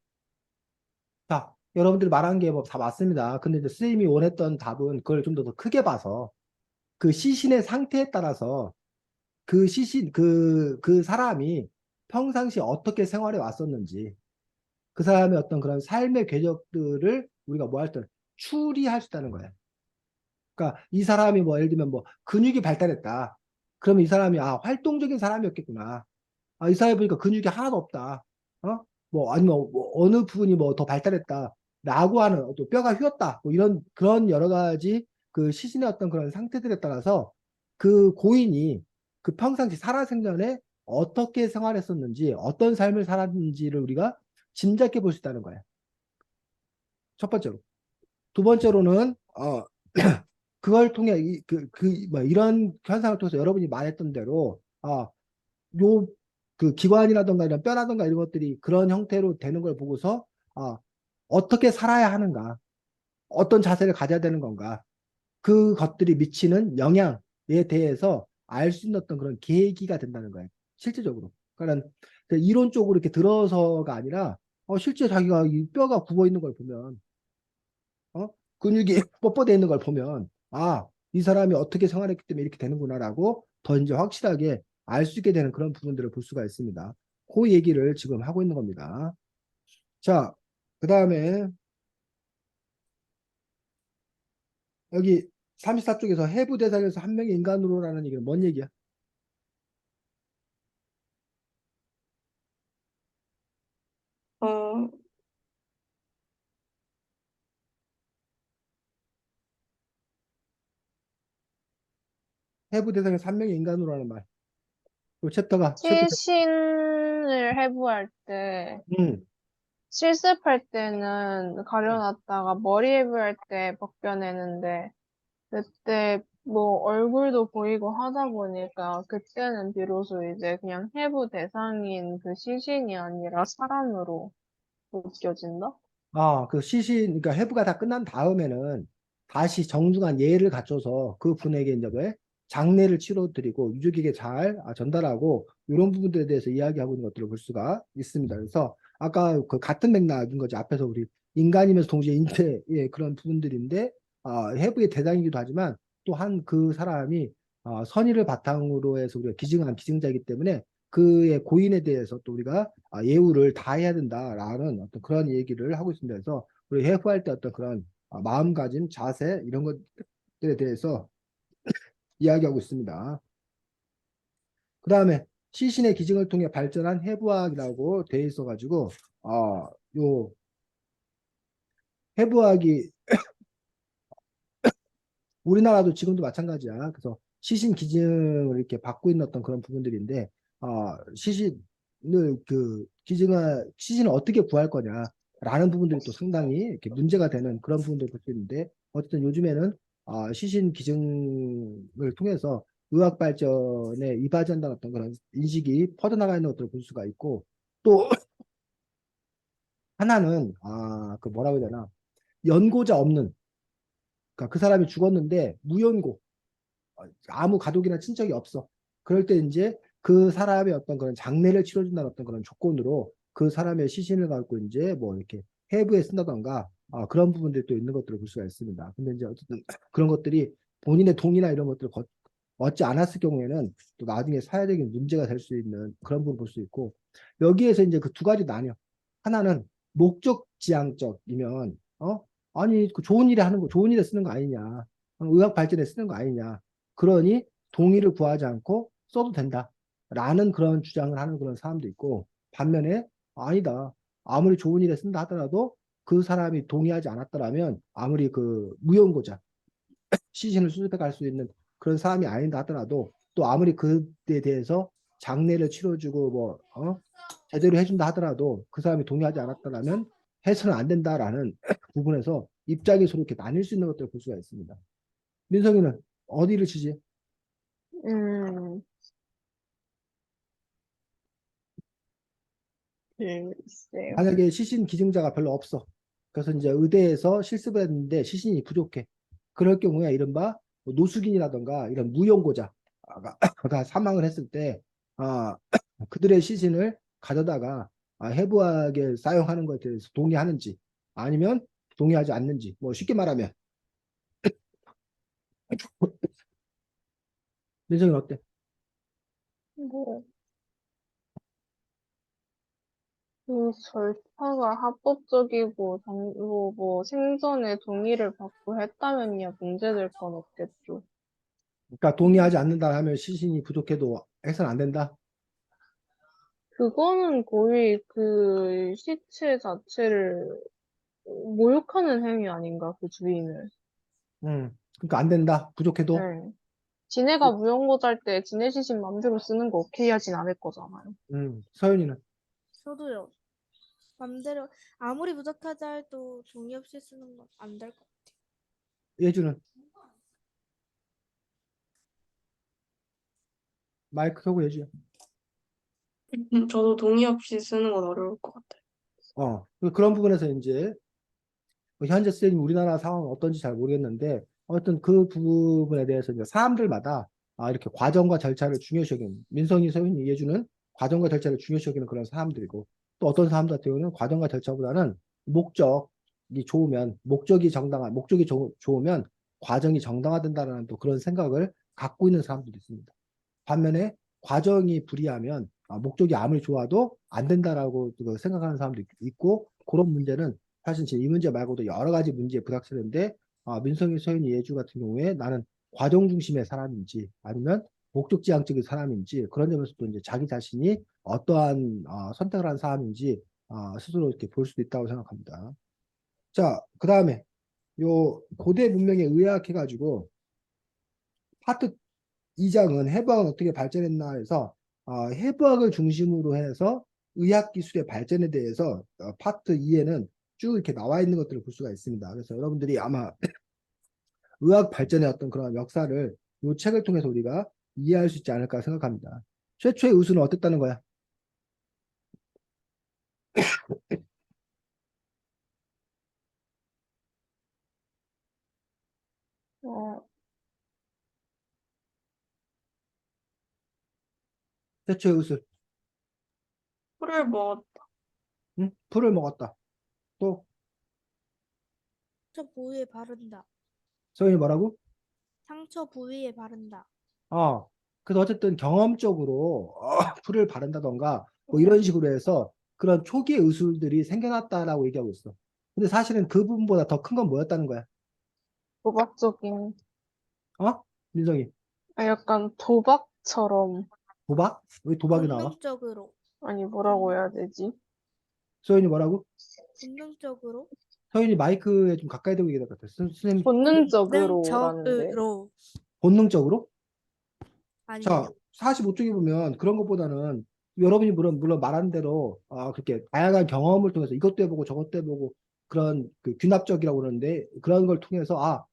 자, 여러분들이 말한 게 뭐 다 맞습니다. 근데 이제 선생님이 원했던 답은 그걸 좀 더 크게 봐서 그 시신의 상태에 따라서 그 시신, 그 사람이 평상시 어떻게 생활해 왔었는지 그 사람의 어떤 그런 삶의 궤적들을 우리가 뭐 할 때 추리할 수 있다는 거예요. 그러니까 이 사람이 뭐 예를 들면 뭐 근육이 발달했다. 그러면 이 사람이 아, 활동적인 사람이었겠구나. 아, 이 사람이 보니까 근육이 하나도 없다. 어? 뭐 아니면 뭐 어느 부분이 뭐 더 발달했다. 라고 하는 또 뼈가 휘었다. 뭐 이런 그런 여러 가지 그 시신의 어떤 그런 상태들에 따라서 그 고인이 그 평상시 살아생전에 어떻게 생활했었는지 어떤 삶을 살았는지를 우리가 짐작해 볼 수 있다는 거예요. 첫 번째로. 두 번째로는 그걸 통해 뭐 이런 현상을 통해서 여러분이 말했던 대로 요 그 기관이라든가 이런 뼈라든가 이런 것들이 그런 형태로 되는 걸 보고서 어떻게 살아야 하는가, 어떤 자세를 가져야 되는 건가, 그것들이 미치는 영향에 대해서 알 수 있는 어떤 그런 계기가 된다는 거예요. 실질적으로. 그러니까 이론적으로 이렇게 들어서가 아니라 실제 자기가 이 뼈가 굽어 있는 걸 보면 근육이 뻣뻣해 있는 걸 보면 이 사람이 어떻게 생활했기 때문에 이렇게 되는구나라고 더 이제 확실하게 알 수 있게 되는 그런 부분들을 볼 수가 있습니다. 그 얘기를 지금 하고 있는 겁니다. 자, 그 다음에 여기 34쪽에서 해부 대상에서 한 명의 인간으로라는 얘기는 뭔 얘기야? 어, 해부 대상에서 한 명의 인간으로라는 말. 그 챕터 시신을 해부할 때, 음, 실습할 때는 가려놨다가 머리 해부할 때 벗겨내는데, 그때 뭐 얼굴도 보이고 하다 보니까 그때는 비로소 이제 그냥 해부 대상인 그 시신이 아니라 사람으로 느껴진다? 그 시신, 그러니까 해부가 다 끝난 다음에는 다시 정중한 예를 갖춰서 그 분에게 이제 왜 장례를 치러드리고 유족에게 잘 전달하고 이런 부분들에 대해서 이야기하고 있는 것들을 볼 수가 있습니다. 그래서 아까 그 같은 맥락인 거지. 앞에서 우리 인간이면서 동시에 인체의 그런 부분들인데 해부의 대상이기도 하지만 또한 그 사람이 선의를 바탕으로 해서 우리가 기증한 기증자이기 때문에 그의 고인에 대해서 또 우리가 예우를 다해야 된다라는 어떤 그런 얘기를 하고 있습니다. 그래서 우리 해부할 때 어떤 그런 마음가짐, 자세 이런 것들에 대해서 이야기하고 있습니다. 그 다음에 시신의 기증을 통해 발전한 해부학이라고 되어 있어가지고 요 해부학이 우리나라도 지금도 마찬가지야. 그래서 시신 기증을 이렇게 받고 있는 어떤 그런 부분들인데, 시신을 시신을 어떻게 구할 거냐라는 부분들이 또 상당히 이렇게 문제가 되는 그런 부분들을 볼 수 있는데, 어쨌든 요즘에는 시신 기증을 통해서 의학 발전에 이바지한다는 어떤 그런 인식이 퍼져나가 있는 것들을 볼 수가 있고, 또 하나는 그 뭐라고 해야 되나, 연고자 없는, 그러니까 그 사람이 죽었는데 무연고, 아무 가족이나 친척이 없어. 그럴 때 이제 그 사람의 어떤 그런 장례를 치러준다는 어떤 그런 조건으로 그 사람의 시신을 갖고 이제 뭐 이렇게 해부에 쓴다던가 그런 부분들이 또 있는 것들을 볼 수가 있습니다. 근데 이제 어쨌든 그런 것들이 본인의 동의나 이런 것들을 얻지 않았을 경우에는 또 나중에 사회적인 문제가 될 수 있는 그런 부분을 볼 수 있고 여기에서 이제 그 두 가지 나뉘어. 하나는 목적지향적이면 아니 그 좋은 일에 하는 거 좋은 일에 쓰는 거 아니냐 의학 발전에 쓰는 거 아니냐 그러니 동의를 구하지 않고 써도 된다라는 그런 주장을 하는 그런 사람도 있고 반면에 아니다. 아무리 좋은 일에 쓴다 하더라도 그 사람이 동의하지 않았더라면 아무리 그 무연고자 시신을 수습해 갈 수 있는 그런 사람이 아닌다 하더라도 또 아무리 그에 대해서 장례를 치러주고 뭐 제대로 해준다 하더라도 그 사람이 동의하지 않았더라면 해서는 안 된다라는 부분에서 입장이 서로 이렇게 나뉠 수 있는 것들을 볼 수가 있습니다. 민석이는 어디를 치지? 음, 글쎄요. 만약에 시신 기증자가 별로 없어. 그래서 이제 의대에서 실습을 했는데 시신이 부족해. 그럴 경우에 이른바 뭐 노숙인이라든가 이런 무연고자 가 사망을 했을 때 아, 그들의 시신을 가져다가 해부학에 사용하는 것에 대해서 동의하는지 아니면 동의하지 않는지 뭐 쉽게 말하면 민정이 어때? 뭐, 그 절차가 합법적이고, 뭐, 생전에 동의를 받고 했다면야 문제될 건 없겠죠. 그러니까 동의하지 않는다 하면 시신이 부족해도 해서는 안 된다. 그거는 거의 그 시체 자체를 모욕하는 행위 아닌가, 그 주인을. 그러니까 안 된다. 부족해도. 네. 지네가 무용고잘 때 지네 시신 맘대로 쓰는 거 오케이 하진 않을 거잖아요. 서윤이는 저도요. 맘대로 아무리 부족하자 해도 동의 없이 쓰는 건 안 될 것 같아요. 예주는 마이크 켜고 예주야. 저도 동의 없이 쓰는 건 어려울 것 같아요. 그런 부분에서 이제 현재 쓰인 우리나라 상황은 어떤지 잘 모르겠는데 어떤 그 부분에 대해서 이제 사람들마다 이렇게 과정과 절차를 중요시 여기는 민성이, 서윤이, 예주는 과정과 절차를 중요시 여기는 그런 사람들이고 또 어떤 사람들 같은 경우는 과정과 절차보다는 목적이 좋으면 목적이 좋으면 과정이 정당화된다는 또 그런 생각을 갖고 있는 사람들도 있습니다. 반면에 과정이 불이하면 목적이 아무리 좋아도 안 된다라고 생각하는 사람도 있고 그런 문제는 사실 이 문제 말고도 여러 가지 문제에 부닥치는데 민성이, 서윤이, 예주 같은 경우에 나는 과정 중심의 사람인지 아니면 목적지향적인 사람인지 그런 점에서도 이제 자기 자신이 어떠한 선택을 한 사람인지 스스로 이렇게 볼 수도 있다고 생각합니다. 자, 그 다음에 요 고대 문명에 의학해가지고 파트 2장은 해부학은 어떻게 발전했나 해서 해부학을 중심으로 해서 의학 기술의 발전에 대해서 파트 2에는 쭉 이렇게 나와 있는 것들을 볼 수가 있습니다. 그래서 여러분들이 아마 의학 발전의 어떤 그런 역사를 이 책을 통해서 우리가 이해할 수 있지 않을까 생각합니다. 최초의 의술은 어땠다는 거야? 어, 최초의 의술. 풀을 뭐, 응? 풀을 먹었다. 또 상처 부위에 바른다. 서인이 뭐라고? 상처 부위에 바른다. 어, 그래서 어쨌든 경험적으로 풀을 바른다던가 뭐 이런 식으로 해서 그런 초기 의술들이 생겨났다라고 얘기하고 있어. 근데 사실은 그 부분보다 더 큰 건 뭐였다는 거야? 도박적인, 민성이. 약간 도박처럼, 도박? 왜 도박이 나와? 본능적으로. 아니, 뭐라고 해야 되지? 서인이 뭐라고? 본능적으로. 서인이 마이크에 좀 가까이 대고 얘기할 것 같아. 선생님, 본능적으로라는데. 본능적으로. 본능적으로? 자, 아니요. 45쪽에 보면 그런 것보다는 여러분이 물론 말한 대로 그렇게 다양한 경험을 통해서 이것도 해보고 저것도 해보고 그런 그 균합적이라고 그러는데 그런 걸 통해서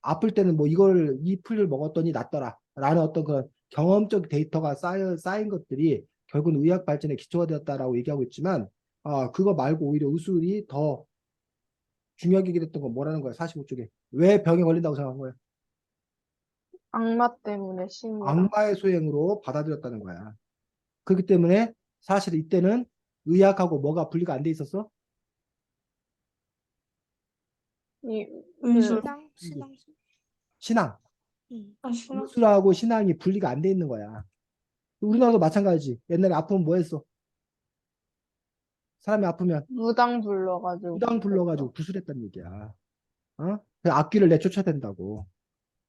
아플 때는 뭐 이 풀을 먹었더니 낫더라 라는 어떤 그런 경험적 데이터가 쌓인 것들이 결국은 의학 발전의 기초가 되었다라고 얘기하고 있지만 그거 말고 오히려 의술이 더 중요하게 됐던 건 뭐라는 거야? 45쪽에. 왜 병에 걸린다고 생각한 거야? 악마 때문에 심이라. 악마의 소행으로 받아들였다는 거야. 그렇기 때문에 사실 이때는 의학하고 뭐가 분리가 안 돼 있었어? 이, 그, 의술, 신앙. 신앙. 응. 신앙, 의술하고 신앙이 분리가 안 돼 있는 거야. 우리나라도 마찬가지지. 옛날에 아프면 뭐 했어? 사람이 아프면 무당 불러가지고 무당 불러가지고 구했죠. 구술했다는 얘기야. 그 악귀를 내쫓아야 된다고.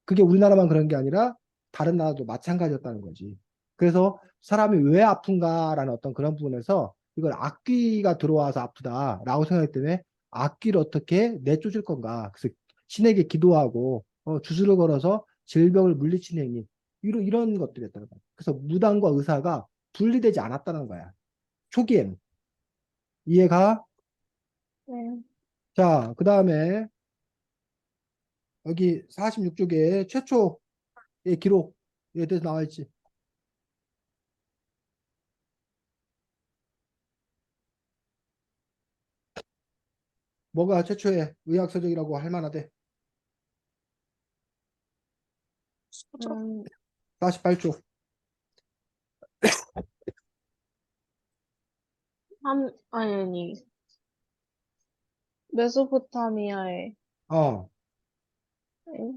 그게 우리나라만 그런 게 아니라 다른 나라도 마찬가지였다는 거지. 그래서 사람이 왜 아픈가라는 어떤 그런 부분에서 이걸 악귀가 들어와서 아프다라고 생각했기 때문에 악귀를 어떻게 내쫓을 건가. 그래서 신에게 기도하고 주술을 걸어서 질병을 물리치는 행위. 이런 것들이었다는 거야. 그래서 무당과 의사가 분리되지 않았다는 거야. 초기에는. 이해가? 네. 자, 그 다음에 여기 46쪽에 최초의 기록에 대해서 나와 있지. 뭐가 최초의 의학서적이라고 할 만하대? 수저, 음, 48쪽. 아니, 메소포타미아에, 어,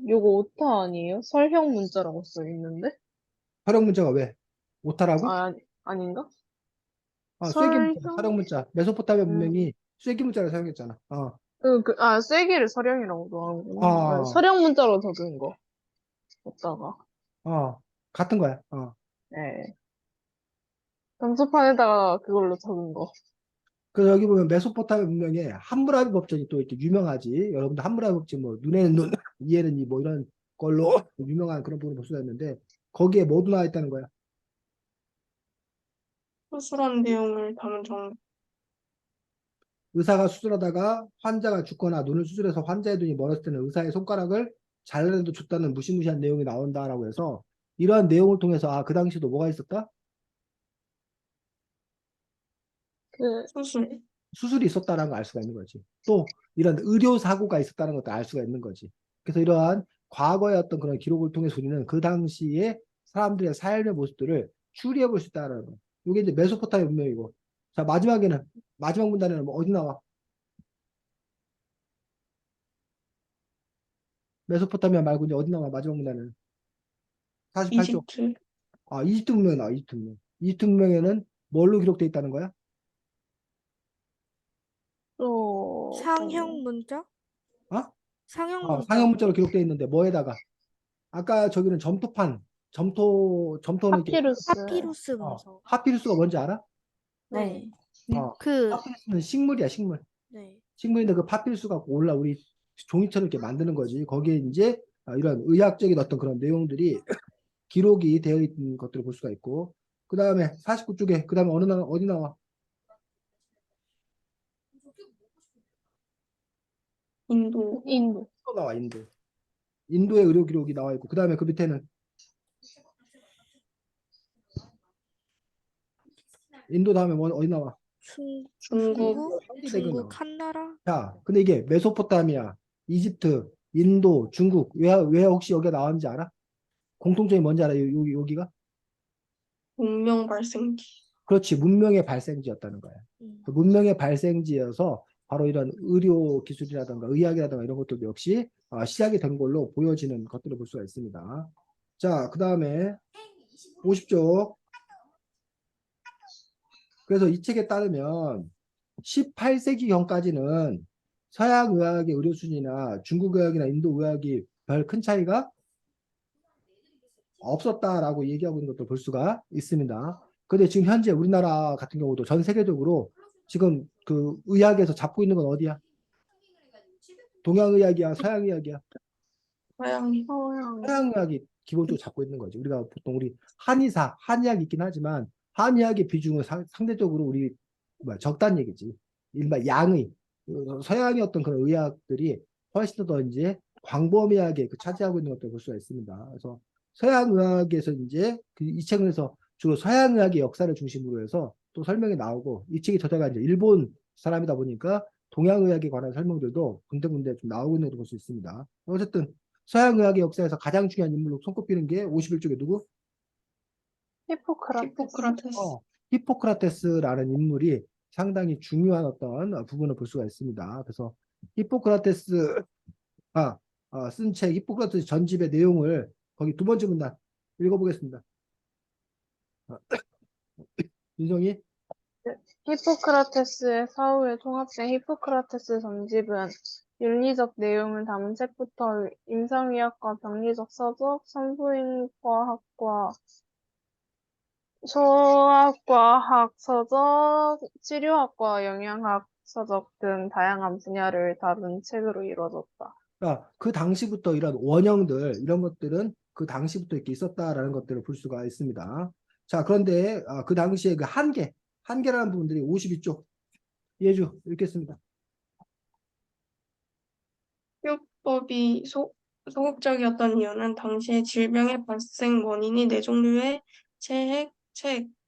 요거 오타 아니에요? 설형 문자라고 써 있는데? 활용 문자가 왜? 오타라고? 아닌가? 쐐기 문자, 활용 설형? 문자. 메소포타미아 음, 문명이 쐐기 문자를 사용했잖아. 쐐기를 설형이라고도 하는구나. 어, 설형 문자로 적은 거. 오다가. 같은 거야. 네. 점수판에다가 그걸로 적은 거. 그래서 여기 보면 메소포타미아 문명에 함무라비 법전이 또 이렇게 유명하지. 여러분들 함무라비 법전 뭐 눈에는 눈, 이에는 이 뭐 이런 걸로 유명한 그런 부분을 볼 수가 있는데 거기에 뭐도 나와 있다는 거야. 수술한 내용을 담은 정 의사가 수술하다가 환자가 죽거나 눈을 수술해서 환자의 눈이 멀었을 때는 의사의 손가락을 잘라내도 줬다는 무시무시한 내용이 나온다라고 해서 이러한 내용을 통해서 그 당시에도 뭐가 있었다? 그, 수술. 수술이 있었다는 걸 알 수가 있는 거지. 또 이런 의료 사고가 있었다는 것도 알 수가 있는 거지. 그래서 이러한 과거의 어떤 그런 기록을 통해서 우리는 그 당시에 사람들의 삶의 모습들을 추리해 볼 수 있다는 거. 이게 이제 메소포타미아 문명이고. 자, 마지막 문단에는 뭐 어디 나와? 메소포타미아 말고 이제 어디 나와? 마지막 문단에는 48쪽. 이집트. 이집트 문명이 나와. 이집트 문명. 이집트 문명에는 뭘로 기록되어 있다는 거야? 상형 문자? 어? 상형 문자. 상형 문자로 기록되어 있는데 뭐에다가 아까 저기는 점토는 이렇게 파피루스. 파피루스 문서. 파피루스가 뭔지 알아? 네. 어, 그, 파피루스는 식물이야, 식물. 네. 식물인데 그 파피루스가 올라 우리 종이처럼 이렇게 만드는 거지. 거기에 이제 이런 의학적인 어떤 그런 내용들이 기록이 되어 있는 것들을 볼 수가 있고, 그 다음에 49쪽에, 그 다음에 어디 나와? 인도. 인도. 또 나와, 인도. 인도의 의료 기록이 나와 있고, 그 다음에 그 밑에는 인도 다음에 어디 나와? 중국. 황제대교 중국 나와. 한나라? 자, 근데 이게 메소포타미아, 이집트, 인도, 중국, 왜 혹시 여기가 나왔는지 알아? 공통점이 뭔지 알아? 여기가? 문명 발생기. 그렇지, 문명의 발생지였다는 거야. 그 문명의 발생지여서 바로 이런 의료 기술이라든가 의학이라든가 이런 것들도 역시 시작이 된 걸로 보여지는 것들을 볼 수가 있습니다. 자, 그 다음에 50쪽. 그래서 이 책에 따르면 18세기경까지는 서양 의학의 의료 수준이나 중국 의학이나 인도 의학이 별 큰 차이가 없었다라고 얘기하고 있는 것도 볼 수가 있습니다. 근데 지금 현재 우리나라 같은 경우도 전 세계적으로 지금 그 의학에서 잡고 있는 건 어디야? 동양의학이야, 서양의학이야? 서양이. 서양의학이 기본적으로 잡고 있는 거지. 우리가 보통 우리 한의학이 있긴 하지만 한의학의 비중은 상대적으로 우리 적다는 얘기지. 일반 양의 서양의 어떤 그런 의학들이 훨씬 더 이제 광범위하게 차지하고 있는 것들을 볼 수가 있습니다. 그래서 서양의학에서 이제 이 책에서 주로 서양의학의 역사를 중심으로 해서 또 설명이 나오고 이 책이 저자가 이제 일본 사람이다 보니까 동양의학에 관한 설명들도 군데군데 좀 나오고 있는 것을 볼 수 있습니다. 어쨌든 서양의학의 역사에서 가장 중요한 인물로 손꼽히는 게 51쪽에 누구? 히포크라테스. 히포크라테스라는 인물이 상당히 중요한 어떤 부분을 볼 수가 있습니다. 그래서 히포크라테스가 쓴 책 히포크라테스 전집의 내용을 거기 두 번째 문단 읽어보겠습니다. 윤성이 히포크라테스의 사후에 통합된 히포크라테스 전집은 윤리적 내용을 담은 책부터 임상의학과 병리적 서적, 산부인과학과 소아과학 서적, 치료학과 영양학 서적 등 다양한 분야를 다룬 책으로 이루어졌다. 그 당시부터 이런 원형들 이런 것들은 그 당시부터 이렇게 있었다라는 것들을 볼 수가 있습니다. 자, 그런데 그 당시에 그 한계라는 부분들이 52쪽 예주 읽겠습니다. 치료법이 소극적이었던 이유는 당시의 질병의 발생 원인이 네 종류의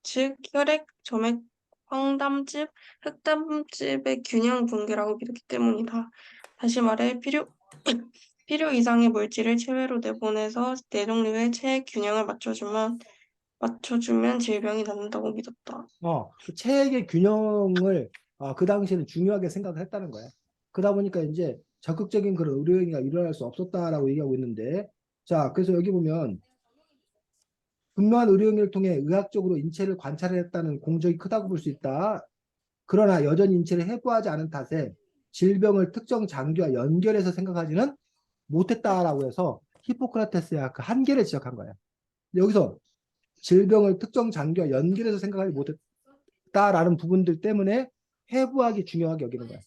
즉 혈액, 점액, 황담즙, 흑담즙의 균형 붕괴라고 믿었기 때문이다. 다시 말해 필요 이상의 물질을 체외로 내보내서 내 종류의 체액 균형을 맞춰주면 질병이 낫는다고 믿었다. 그 체액의 균형을 그 당시에는 중요하게 생각을 했다는 거야. 그러다 보니까 이제 적극적인 그런 의료행위가 일어날 수 없었다라고 얘기하고 있는데, 자, 그래서 여기 보면 분명한 의료행위를 통해 의학적으로 인체를 관찰했다는 공적이 크다고 볼 수 있다. 그러나 여전히 인체를 해부하지 않은 탓에 질병을 특정 장기와 연결해서 생각하지는 못했다라고 해서 히포크라테스의 그 한계를 지적한 거야. 여기서 질병을 특정 장기와 연결해서 생각하지 못했다라는 부분들 때문에 해부학이 중요하게 여기는 거야.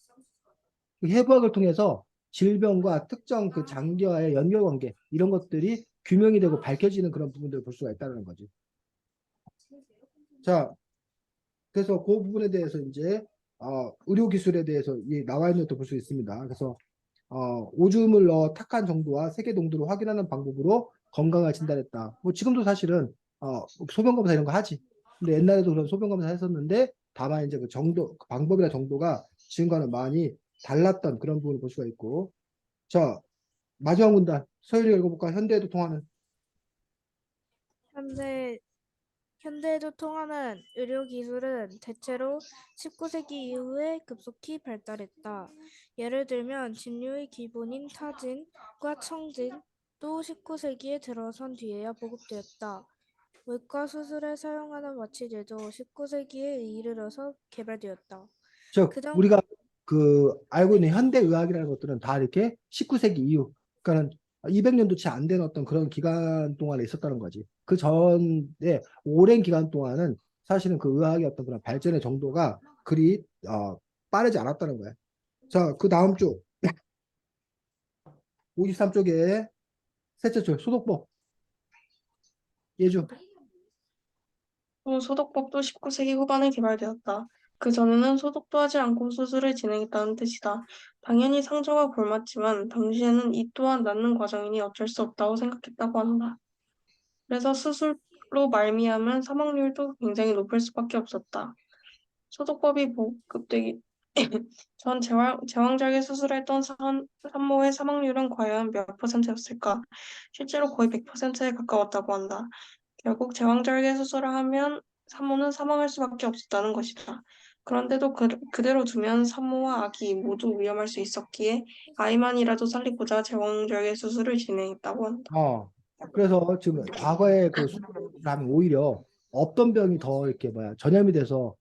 그 해부학을 통해서 질병과 특정 그 장기와의 연결관계 이런 것들이 규명이 되고 밝혀지는 그런 부분들을 볼 수가 있다는 거지. 자, 그래서 그 부분에 대해서 이제 의료 기술에 대해서 나와 있는 것도 볼 수 있습니다. 그래서 오줌을 넣어 탁한 정도와 세계 농도를 확인하는 방법으로 건강을 진단했다. 뭐 지금도 사실은 소변 검사 이런 거 하지. 근데 옛날에도 그런 소변 검사 했었는데 다만 이제 그 정도, 그 방법이나 정도가 지금과는 많이 달랐던 그런 부분을 볼 수가 있고. 자, 마지막 문단 서열이 읽어볼까? 현대에도 통하는. 현대 현대에도 통하는 의료 기술은 대체로 19세기 이후에 급속히 발달했다. 예를 들면 진료의 기본인 타진과 청진 또 19세기에 들어선 뒤에야 보급되었다. 외과 수술에 사용하는 마취제도 19세기에 이르러서 개발되었다. 즉 그전 우리가 그 알고 있는 네. 현대 의학이라는 것들은 다 이렇게 19세기 이후, 그러니까는 200년도 채 안 된 어떤 그런 기간 동안에 있었다는 거지. 그 전에 오랜 기간 동안은 사실은 그 의학의 어떤 그런 발전의 정도가 그리 빠르지 않았다는 거야. 자, 그 다음 쪽 53쪽에 셋째 줄 소독법 예주. 또 소독법도 19세기 후반에 개발되었다. 그 전에는 소독도 하지 않고 수술을 진행했다는 뜻이다. 당연히 상처가 골맞지만 당시에는 이 또한 낫는 과정이니 어쩔 수 없다고 생각했다고 한다. 그래서 수술로 말미암은 사망률도 굉장히 높을 수밖에 없었다. 소독법이 보급되기 전 제왕절개 수술했던 산모의 사망률은 과연 몇 %였을까? 실제로 거의 100%에 가까웠다고 한다. 결국 제왕절개 수술을 하면 산모는 사망할 수밖에 없었다는 것이다. 그런데도 그대로 두면 산모와 아기 모두 위험할 수 있었기에 아이만이라도 살리고자 제왕절개 수술을 진행했다고 한다. 그래서 지금 과거에 그 수술을 하면 오히려 없던 병이 더 이렇게 전염이 돼서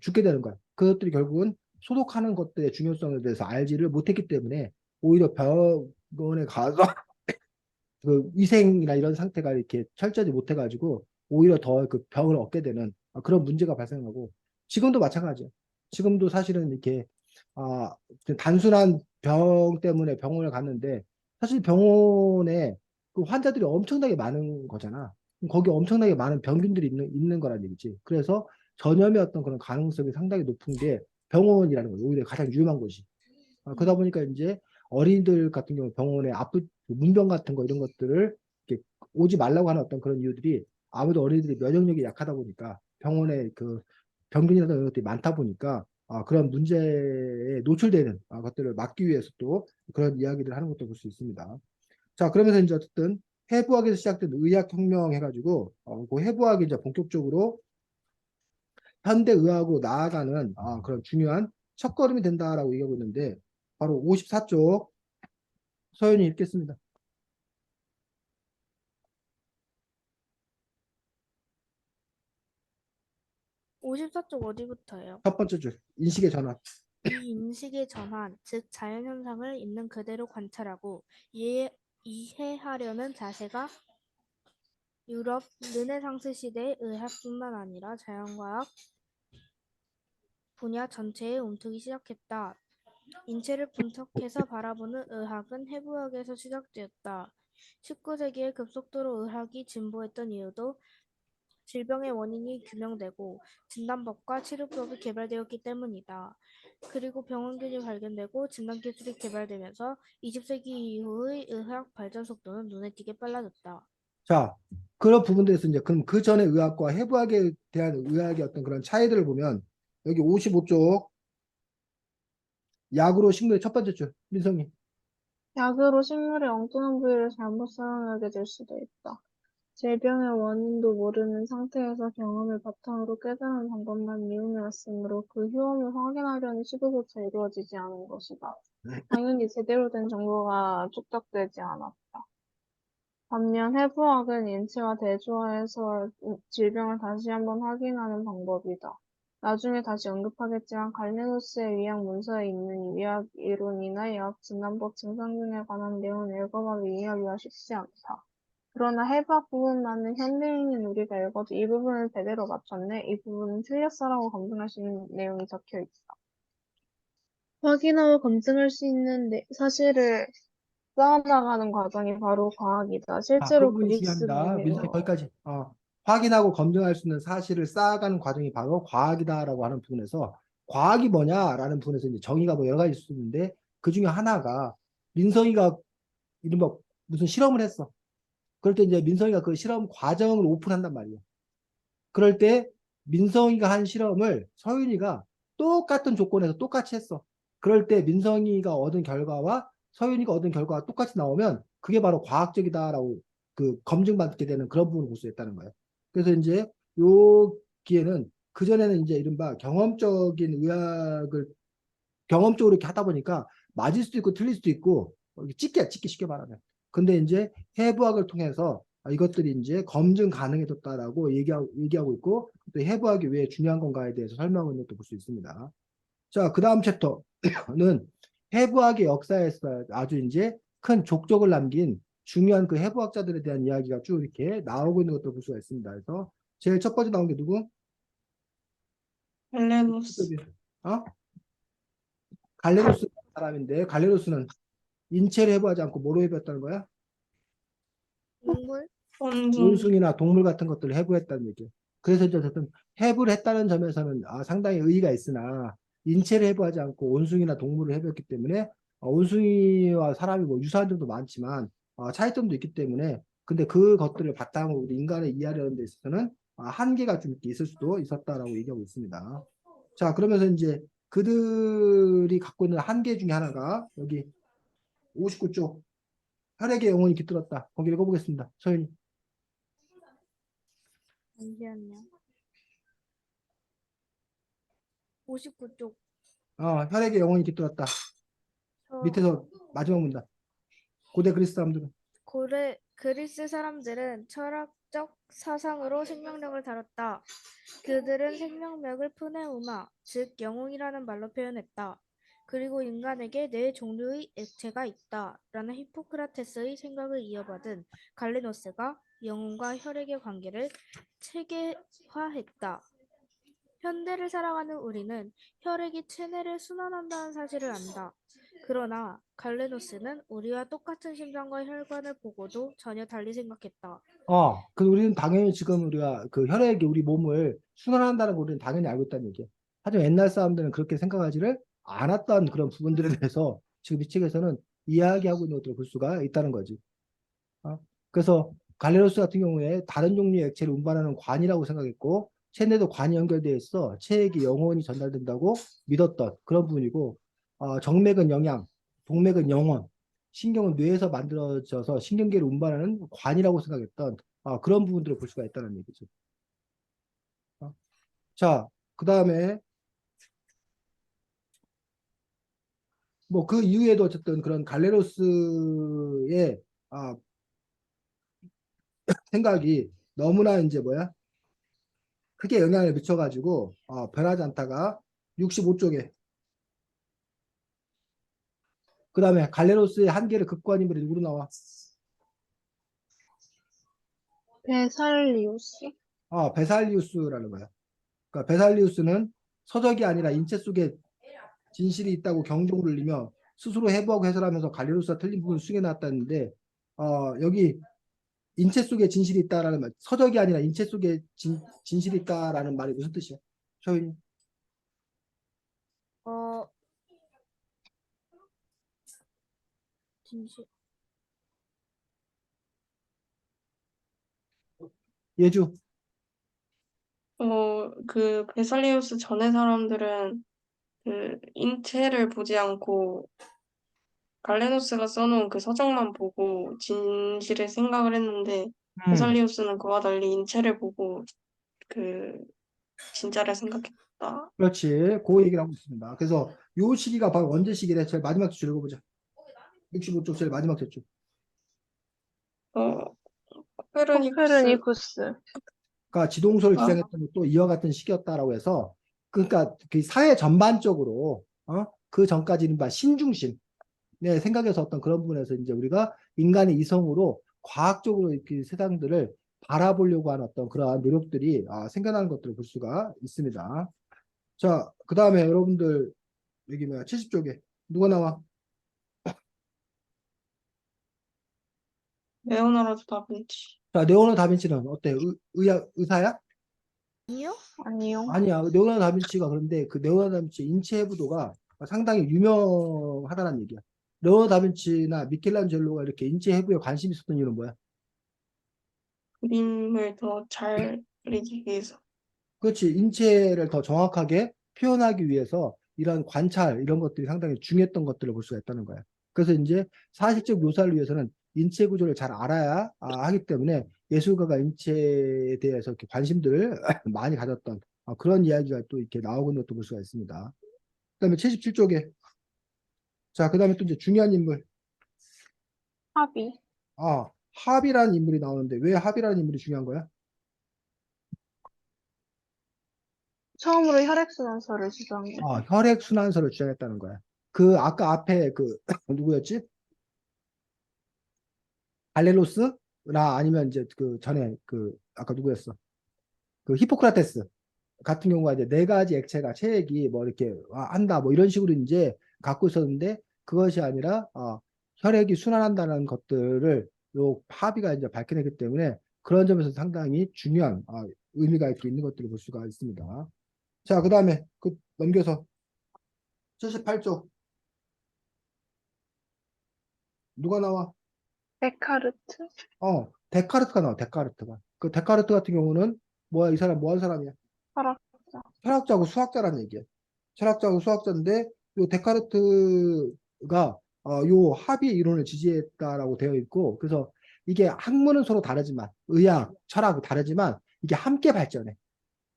죽게 되는 거야. 그것들이 결국은 소독하는 것들의 중요성에 대해서 알지를 못했기 때문에 오히려 병원에 가서 그 위생이나 이런 상태가 이렇게 철저하지 못해가지고 오히려 더 그 병을 얻게 되는 그런 문제가 발생하고 지금도 마찬가지야. 지금도 사실은 이렇게 아, 단순한 병 때문에 병원을 갔는데 사실 병원에 그 환자들이 엄청나게 많은 거잖아. 거기 엄청나게 많은 병균들이 있는 거란 얘기지. 그래서 전염의 어떤 그런 가능성이 상당히 높은 게 병원이라는 거예요. 오히려 가장 위험한 곳이. 그러다 보니까 이제 어린이들 같은 경우 병원에 문병 같은 거 이런 것들을 이렇게 오지 말라고 하는 어떤 그런 이유들이 아무래도 어린이들이 면역력이 약하다 보니까 병원에 그 병균이라든가 이런 것들이 많다 보니까 그런 문제에 노출되는 것들을 막기 위해서 또 그런 이야기를 하는 것도 볼 수 있습니다. 자, 그러면서 이제 어쨌든 해부학에서 시작된 의학혁명 해가지고 그 해부학이 이제 본격적으로 현대의학으로 나아가는 그런 중요한 첫걸음이 된다라고 얘기하고 있는데 바로 54쪽 서연이 읽겠습니다. 54쪽 어디부터예요? 첫 번째 줄 인식의 전환. 이 인식의 전환, 즉 자연현상을 있는 그대로 관찰하고 이해하려는 자세가 유럽 르네상스 시대의 의학뿐만 아니라 자연과학 분야 전체에 움트기 시작했다. 인체를 분석해서 바라보는 의학은 해부학에서 시작되었다. 19세기에 급속도로 의학이 진보했던 이유도 질병의 원인이 규명되고 진단법과 치료법이 개발되었기 때문이다. 그리고 병원균이 발견되고 진단기술이 개발되면서 20세기 이후의 의학 발전 속도는 눈에 띄게 빨라졌다. 자, 그런 부분들에서 이제 그럼 그 전의 의학과 해부학에 대한 의학의 어떤 그런 차이들을 보면 여기 55쪽 약으로 식물의 첫 번째 줄 민성이 약으로 식물의 엉뚱한 부위를 잘못 사용하게 될 수도 있다. 질병의 원인도 모르는 상태에서 경험을 바탕으로 깨달은 방법만 이용해왔으므로 그 효험을 확인하려는 시도조차 이루어지지 않은 것이다. 당연히 제대로 된 정보가 축적되지 않았다. 반면 해부학은 인체와 대조화해서 질병을 다시 한번 확인하는 방법이다. 나중에 다시 언급하겠지만 갈리누스의 위약 문서에 있는 위약 이론이나 약 진단법 증상 등에 관한 내용을 읽어봐도 이해하기가 쉽지 않다. 그러나 해부학 부분만은 현대인인 우리가 읽어도 이 부분을 제대로 맞췄네, 이 부분은 틀렸어라고 검증할 수 있는 내용이 적혀 있다. 확인하고 검증할 수 있는 사실을 쌓아나가는 과정이 바로 과학이다. 그 실제로 부분이 그리스 중요합니다. 민서님 문명, 거기까지. 확인하고 검증할 수 있는 사실을 쌓아가는 과정이 바로 과학이다라고 하는 부분에서 과학이 뭐냐라는 부분에서 이제 정의가 뭐 여러 가지 있을 수 있는데 그 중에 하나가 민성이가 이른바 무슨 실험을 했어. 그럴 때 이제 민성이가 그 실험 과정을 오픈한단 말이야. 그럴 때 민성이가 한 실험을 서윤이가 똑같은 조건에서 똑같이 했어. 그럴 때 민성이가 얻은 결과와 서윤이가 얻은 결과가 똑같이 나오면 그게 바로 과학적이다라고 그 검증받게 되는 그런 부분을 볼 수 있다는 거예요. 그래서 이제 여기에는 그전에는 이제 이른바 경험적인 의학을 경험적으로 이렇게 하다 보니까 맞을 수도 있고 틀릴 수도 있고 찍기 쉽게 말하면. 근데 이제 해부학을 통해서 이것들이 이제 검증 가능해졌다라고 얘기하고 있고 또 해부학이 왜 중요한 건가에 대해서 설명을 또 볼 수 있습니다. 자, 그 다음 챕터는 해부학의 역사에서 아주 이제 큰 족적을 남긴 중요한 그 해부학자들에 대한 이야기가 쭉 이렇게 나오고 있는 것도 볼 수가 있습니다. 그래서 제일 첫 번째 나온 게 누구? 벨레누스, 어? 갈레노스 사람인데 갈레노스는 인체를 해부하지 않고 뭐로 해부했다는 거야? 동물? 원숭이. 원숭이나 동물 같은 것들을 해부했다는 얘기예요. 그래서 이제 어쨌든 해부를 했다는 점에서는 상당히 의의가 있으나 인체를 해부하지 않고 원숭이나 동물을 해부했기 때문에 원숭이와 사람이 뭐 유사한 점도 많지만 차이점도 있기 때문에 근데 그 것들을 바탕으로 우리 인간을 이해하려는 데 있어서는 한계가 좀 있을 수도 있었다라고 얘기하고 있습니다. 자, 그러면서 이제 그들이 갖고 있는 한계 중에 하나가 여기 59쪽 혈액의 영혼이 깃들었다. 거기 읽어보겠습니다. 서윤이. 잠시만요. 59쪽. 혈액의 영혼이 깃들었다. 밑에서 마지막 문단. 고대 그리스 사람들은 고대 그리스 사람들은 철학적 사상으로 생명력을 다뤘다. 그들은 생명력을 푸네우마, 즉 영웅이라는 말로 표현했다. 그리고 인간에게 네 종류의 액체가 있다. 라는 히포크라테스의 생각을 이어받은 갈리노스가 영혼과 혈액의 관계를 체계화했다. 현대를 살아가는 우리는 혈액이 체내를 순환한다는 사실을 안다. 그러나 갈레노스는 우리와 똑같은 심장과 혈관을 보고도 전혀 달리 생각했다. 그 우리는 당연히 지금 우리가 그 혈액이 우리 몸을 순환한다는 거 우리는 당연히 알고 있다는 얘기야. 하지만 옛날 사람들은 그렇게 생각하지를 않았던 그런 부분들에 대해서 지금 이 책에서는 이야기하고 있는 것들을 볼 수가 있다는 거지. 그래서 갈레로스 같은 경우에 다른 종류의 액체를 운반하는 관이라고 생각했고 체내도 관이 연결되어 있어 체액이 영원히 전달된다고 믿었던 그런 부분이고 정맥은 영양, 동맥은 영혼, 신경은 뇌에서 만들어져서 신경계를 운반하는 관이라고 생각했던 그런 부분들을 볼 수가 있다는 얘기죠. 자, 그 다음에 뭐 그 이후에도 어쨌든 그런 갈레로스의 생각이 너무나 이제 뭐야 크게 영향을 미쳐가지고 변하지 않다가 65쪽에 그 다음에 갈레로스의 한계를 극구한 인물이 누구로 나와? 베살리우스? 베살리우스라는 거야. 그러니까 베살리우스는 서적이 아니라 인체 속에 진실이 있다고 경종을 울리며 스스로 해부하고 해설하면서 갈레로스가 틀린 부분을 수정해 놨다는데 여기 인체 속에 진실이 있다라는 말, 서적이 아니라 인체 속에 진실이 있다라는 말이 무슨 뜻이야? 쇼인이 어, 진실. 예주. 그 베살리우스 전의 사람들은 그 인체를 보지 않고 갈레노스가 써놓은 그 서적만 보고 진실을 생각을 했는데 음, 베살리우스는 그와 달리 인체를 보고 그 진짜를 생각했다. 그렇지. 그 얘기를 하고 있습니다. 그래서 요 시기가 바로 언제 시기래? 제일 마지막 줄 읽어보자. 65쪽 제일 마지막 줄. 어, 코페르니쿠스, 코페르니쿠스. 그러니까 지동설을 아, 주장했던 것도 이와 같은 시기였다라고 해서 그러니까 그 사회 전반적으로 그 전까지는 막 신중심 내 생각에서 어떤 그런 부분에서 이제 우리가 인간의 이성으로 과학적으로 이렇게 세상들을 바라보려고 하는 어떤 그러한 노력들이 생겨나는 것들을 볼 수가 있습니다. 자, 그 다음에 여러분들 여기 뭐야 70쪽에 누가 나와? 레오나르도 다빈치. 자, 레오나르도 다빈치는 어때? 의사야? 아니요? 아니요. 아니야. 레오나르도 다빈치가 그런데 그 레오나르도 다빈치 인체 해부도가 상당히 유명하다는 얘기야. 레오나르도 다빈치나 미켈란젤로가 이렇게 인체 해부에 관심이 있었던 이유는 뭐야? 그림을 더 잘 그리기 위해서. 그렇지. 인체를 더 정확하게 표현하기 위해서 이런 관찰, 이런 것들이 상당히 중요했던 것들을 볼 수가 있다는 거야. 그래서 이제 사실적 묘사를 위해서는 인체 구조를 잘 알아야 하기 때문에 예술가가 인체에 대해서 이렇게 관심들을 많이 가졌던 그런 이야기가 또 이렇게 나오고 있는 것도 볼 수가 있습니다. 그다음에 77쪽에 자, 그다음에 또 이제 중요한 인물. 합의. 합이라는 인물이 나오는데 왜 합이라는 인물이 중요한 거야? 처음으로 혈액순환설을 주장했다. 혈액순환설을 주장했다는 거야. 그 아까 앞에 그 누구였지? 갈렐로스나 아니면 이제 그 전에 그 아까 누구였어? 그 히포크라테스 같은 경우가 이제 네 가지 액체가 체액이 뭐 이렇게 한다 뭐 이런 식으로 이제 갖고 있었는데 그것이 아니라 혈액이 순환한다는 것들을 요 파비가 이제 밝혀내기 때문에 그런 점에서 상당히 중요한 의미가 있게 있는 것들을 볼 수가 있습니다. 자, 그다음에 그 넘겨서 78쪽 누가 나와? 데카르트. 데카르트가 나와. 데카르트가. 그 데카르트 같은 경우는 뭐야? 이 사람 뭐 한 사람이야? 철학자. 철학자고 수학자라는 얘기야. 철학자고 수학자인데 요 데카르트가 요 합의 이론을 지지했다라고 되어 있고 그래서 이게 학문은 서로 다르지만 의학, 철학 다르지만 이게 함께 발전해.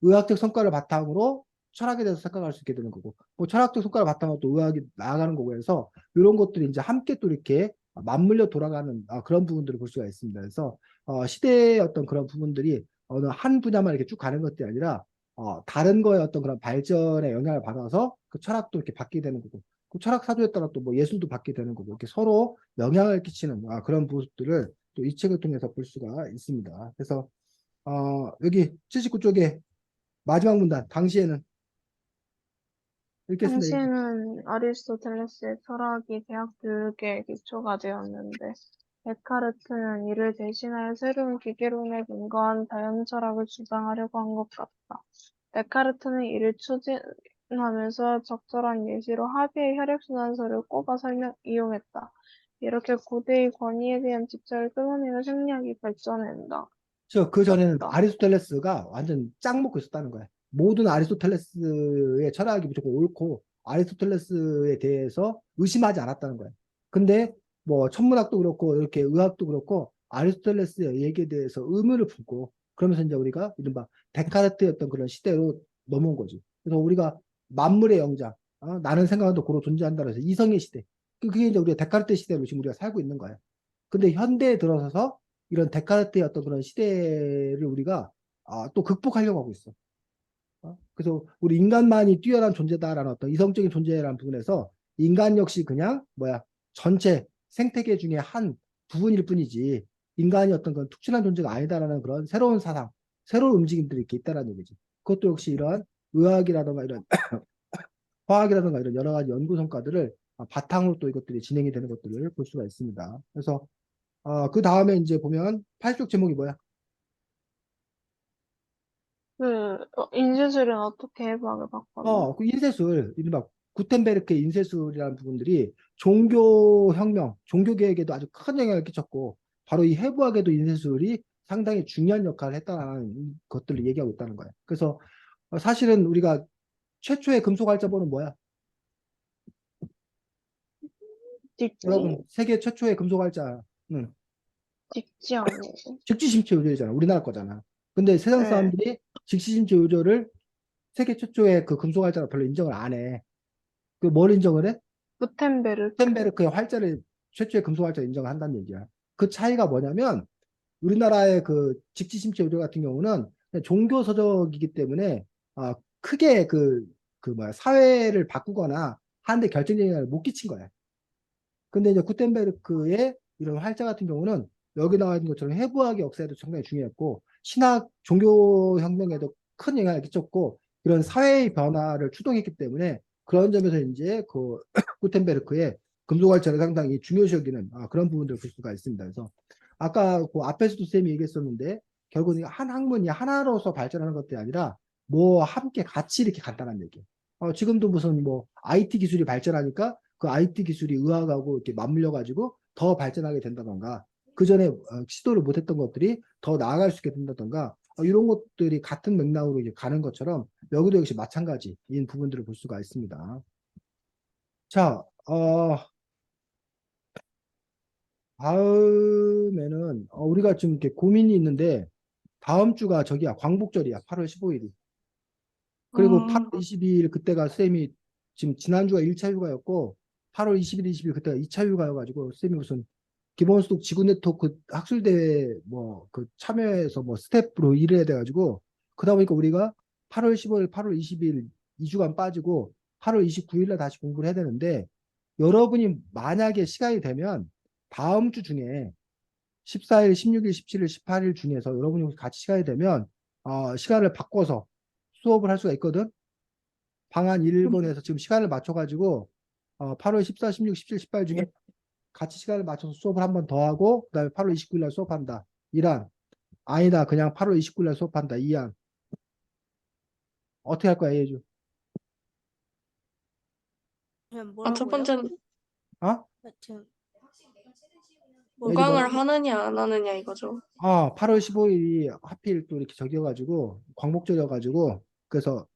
의학적 성과를 바탕으로 철학에 대해서 생각할 수 있게 되는 거고 뭐 철학적 성과를 바탕으로 또 의학이 나아가는 거고 해서 이런 것들이 이제 함께 또 이렇게 맞물려 돌아가는 그런 부분들을 볼 수가 있습니다. 그래서 시대의 어떤 그런 부분들이 어느 한 분야만 이렇게 쭉 가는 것이 아니라 다른 거에 어떤 그런 발전에 영향을 받아서 그 철학도 이렇게 바뀌게 되는 거고 그 철학 사조에 따라 또 뭐 예술도 바뀌게 되는 거고 이렇게 서로 영향을 끼치는 그런 모습들을 또 이 책을 통해서 볼 수가 있습니다. 그래서 여기 79쪽에 마지막 문단 당시에는 읽겠습니다. 당시에는 아리스토텔레스의 철학이 대학 교육의 기초가 되었는데, 데카르트는 이를 대신하여 새로운 기계론에 근거한 자연철학을 주장하려고 한 것 같다. 데카르트는 이를 추진하면서 적절한 예시로 합의의 혈액순환설을 꼽아 이용했다. 이렇게 고대의 권위에 대한 집착을 끊어내며 생리학이 발전한다. 그 전에는 다 아리스토텔레스가 완전 짱 먹고 있었다는 거야. 모든 아리스토텔레스의 철학이 무조건 옳고 아리스토텔레스에 대해서 의심하지 않았다는 거야. 근데 뭐 천문학도 그렇고 이렇게 의학도 그렇고 아리스토텔레스의 얘기에 대해서 의문을 품고 그러면서 이제 우리가 이른바 데카르트였던 그런 시대로 넘어온 거지. 그래서 우리가 만물의 영장, 나는 생각한다 고로 존재한다고 해서 이성의 시대. 그게 이제 우리가 데카르트 시대로 지금 우리가 살고 있는 거야. 근데 현대에 들어서서 이런 데카르트의 어떤 그런 시대를 우리가 또 극복하려고 하고 있어. 그래서 우리 인간만이 뛰어난 존재다라는 어떤 이성적인 존재라는 부분에서 인간 역시 그냥 뭐야 전체 생태계 중에 한 부분일 뿐이지 인간이 어떤 그런 특출난 존재가 아니다라는 그런 새로운 사상, 새로운 움직임들이 이렇게 있다라는 얘기지. 그것도 역시 이러한 의학이라든가 이런 화학이라든가 이런 여러 가지 연구 성과들을 바탕으로 또 이것들이 진행이 되는 것들을 볼 수가 있습니다. 그래서 그 다음에 이제 보면 8쪽 제목이 뭐야? 인쇄술은 어떻게 해부학을 바꿨나? 그 인쇄술, 이른바 구텐베르크의 인쇄술이라는 부분들이 종교혁명, 종교개혁에도 아주 큰 영향을 끼쳤고, 바로 이 해부학에도 인쇄술이 상당히 중요한 역할을 했다는 것들을 얘기하고 있다는 거예요. 그래서 사실은 우리가 최초의 금속 활자본은 뭐야? 여러분, 직지, 세계 최초의 금속 활자는 직지 아니에요? 직지심체 요조이잖아. 우리나라 거잖아. 근데 세상 네. 사람들이 직지심체 요조를 세계 최초의 그 금속 활자로 별로 인정을 안 해. 그 뭘 인정을 해? 구텐베르크. 구텐베르크의 활자를 최초의 금속 활자를 인정을 한다는 얘기야. 그 차이가 뭐냐면 우리나라의 그 직지심체 요조 같은 경우는 그냥 종교 서적이기 때문에 크게 그 뭐야 사회를 바꾸거나 하는데 결정적인 영향을 못 끼친 거야. 근데 이제 구텐베르크의 이런 활자 같은 경우는 여기 나와 있는 것처럼 해부학의 역사에도 상당히 중요했고 신학 종교 혁명에도 큰 영향을 끼쳤고 이런 사회의 변화를 추동했기 때문에 그런 점에서 이제 그 구텐베르크의 금속활자를 상당히 중요시 여기는 그런 부분들을 볼 수가 있습니다. 그래서 아까 그 앞에서도 쌤이 얘기했었는데 결국은 한 학문이 하나로서 발전하는 것들이 아니라 뭐 함께 같이 이렇게 간다는 얘기. 지금도 무슨 뭐 IT 기술이 발전하니까 그 IT 기술이 의학하고 이렇게 맞물려 가지고 더 발전하게 된다던가 그 전에 시도를 못했던 것들이 더 나아갈 수 있게 된다던가 이런 것들이 같은 맥락으로 이제 가는 것처럼 여기도 역시 마찬가지인 부분들을 볼 수가 있습니다. 자, 다음에는 우리가 좀 이렇게 고민이 있는데 다음 주가 저기야 광복절이야 8월 15일이. 그리고 8월 22일 그때가 쌤이 지금 지난주가 1차 휴가였고 8월 20일, 20일 그때가 2차 휴가여가지고 쌤이 무슨 기본소득 지구 네트워크 학술대회 뭐 그 참여해서 뭐 스태프로 일을 해야 돼가지고 그러다 보니까 우리가 8월 15일, 8월 20일 2주간 빠지고 8월 29일 날 다시 공부를 해야 되는데 여러분이 만약에 시간이 되면 다음 주 중에 14일, 16일, 17일, 18일 중에서 여러분이 같이 시간이 되면 시간을 바꿔서 수업을 할 수가 있거든. 방한 1번에서 지금 시간을 맞춰가지고 8월 14, 16, 17, 18 중에 같이 시간을 맞춰서 수업을 한 번 더 하고 그다음에 8월 29일 날 수업한다. 1안. 아니다. 그냥 8월 29일 날 수업한다. 2안. 어떻게 할 거야, 예주? 그냥 첫 뭐라고요? 번째는 어? 지금 예주 보강을 뭐라고요? 뭐라고? 하느냐 안 하느냐 이거죠. 8월 15일이 하필 또 이렇게 저기여가지고 광복절이어가지고 그래서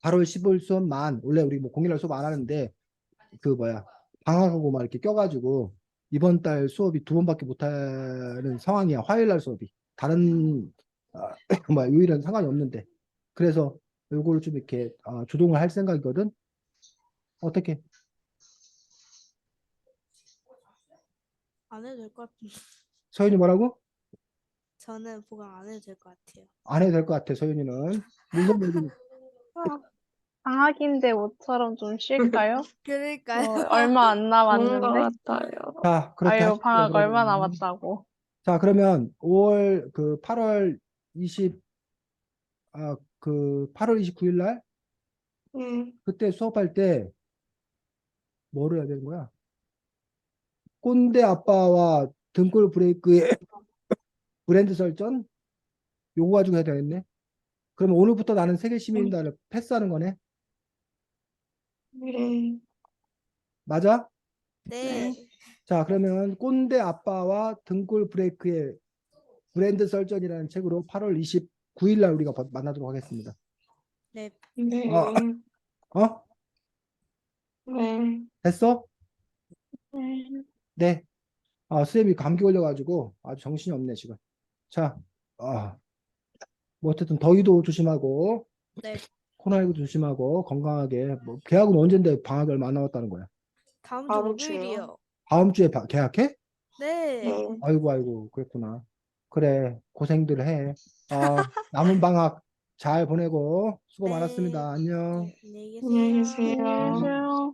8월 15일 수업만 원래 우리 뭐 공일날 수업 안 하는데 그 뭐야 방학하고 막 이렇게 껴가지고 이번 달 수업이 두 번밖에 못 하는 상황이야. 화요일 날 수업이 다른 뭐 요일은 상관이 없는데 그래서 요거를 좀 이렇게 조정을 할 생각이거든. 어떻게 안 해도 될 것 같은데. 서윤이 뭐라고? 저는 보강 안 해도 될 것 같아요. 안 해도 될 것 같아. 서윤이는 물론 여기 아, 방학인데 모처럼 좀 쉴까요? 그러니까요. 얼마 안 좋은 것 남았는데. 같아요. 자 그렇게 아유, 하십시오 방학 얼마 그러면. 남았다고. 자 그러면 5월 그 8월 20 그 8월 29일 날 음, 그때 수업할 때 뭐를 해야 되는 거야? 꼰대 아빠와 등골 브레이크의 브랜드 설정 요거 가지고 해야 되겠네. 그러면 오늘부터 나는 세계 시민단을 패스하는 거네. 네, 맞아? 네. 네, 자, 그러면 꼰대 아빠와 등골 브레이크의 브랜드 설정이라는 책으로 8월 29일 날 우리가 만나도록 하겠습니다. 네. 어, 네, 어? 네, 됐어? 네. 네. 쌤이 감기 걸려가지고 아주 정신이 없네, 지금. 자, 뭐 어쨌든 더위도 조심하고, 네. 코로나19 조심하고, 건강하게. 뭐, 계약은 언젠데 방학이 얼마 안 남았다는 거야? 다음 주 다음 주요. 목요일이요. 다음 주에 계약해? 네. 네, 아이고, 아이고, 그랬구나. 그래, 고생들 해. 남은 방학 잘 보내고 수고 네. 많았습니다. 안녕. 네. 안녕히 안녕히 계세요. 계세요. 음. 안녕하세요.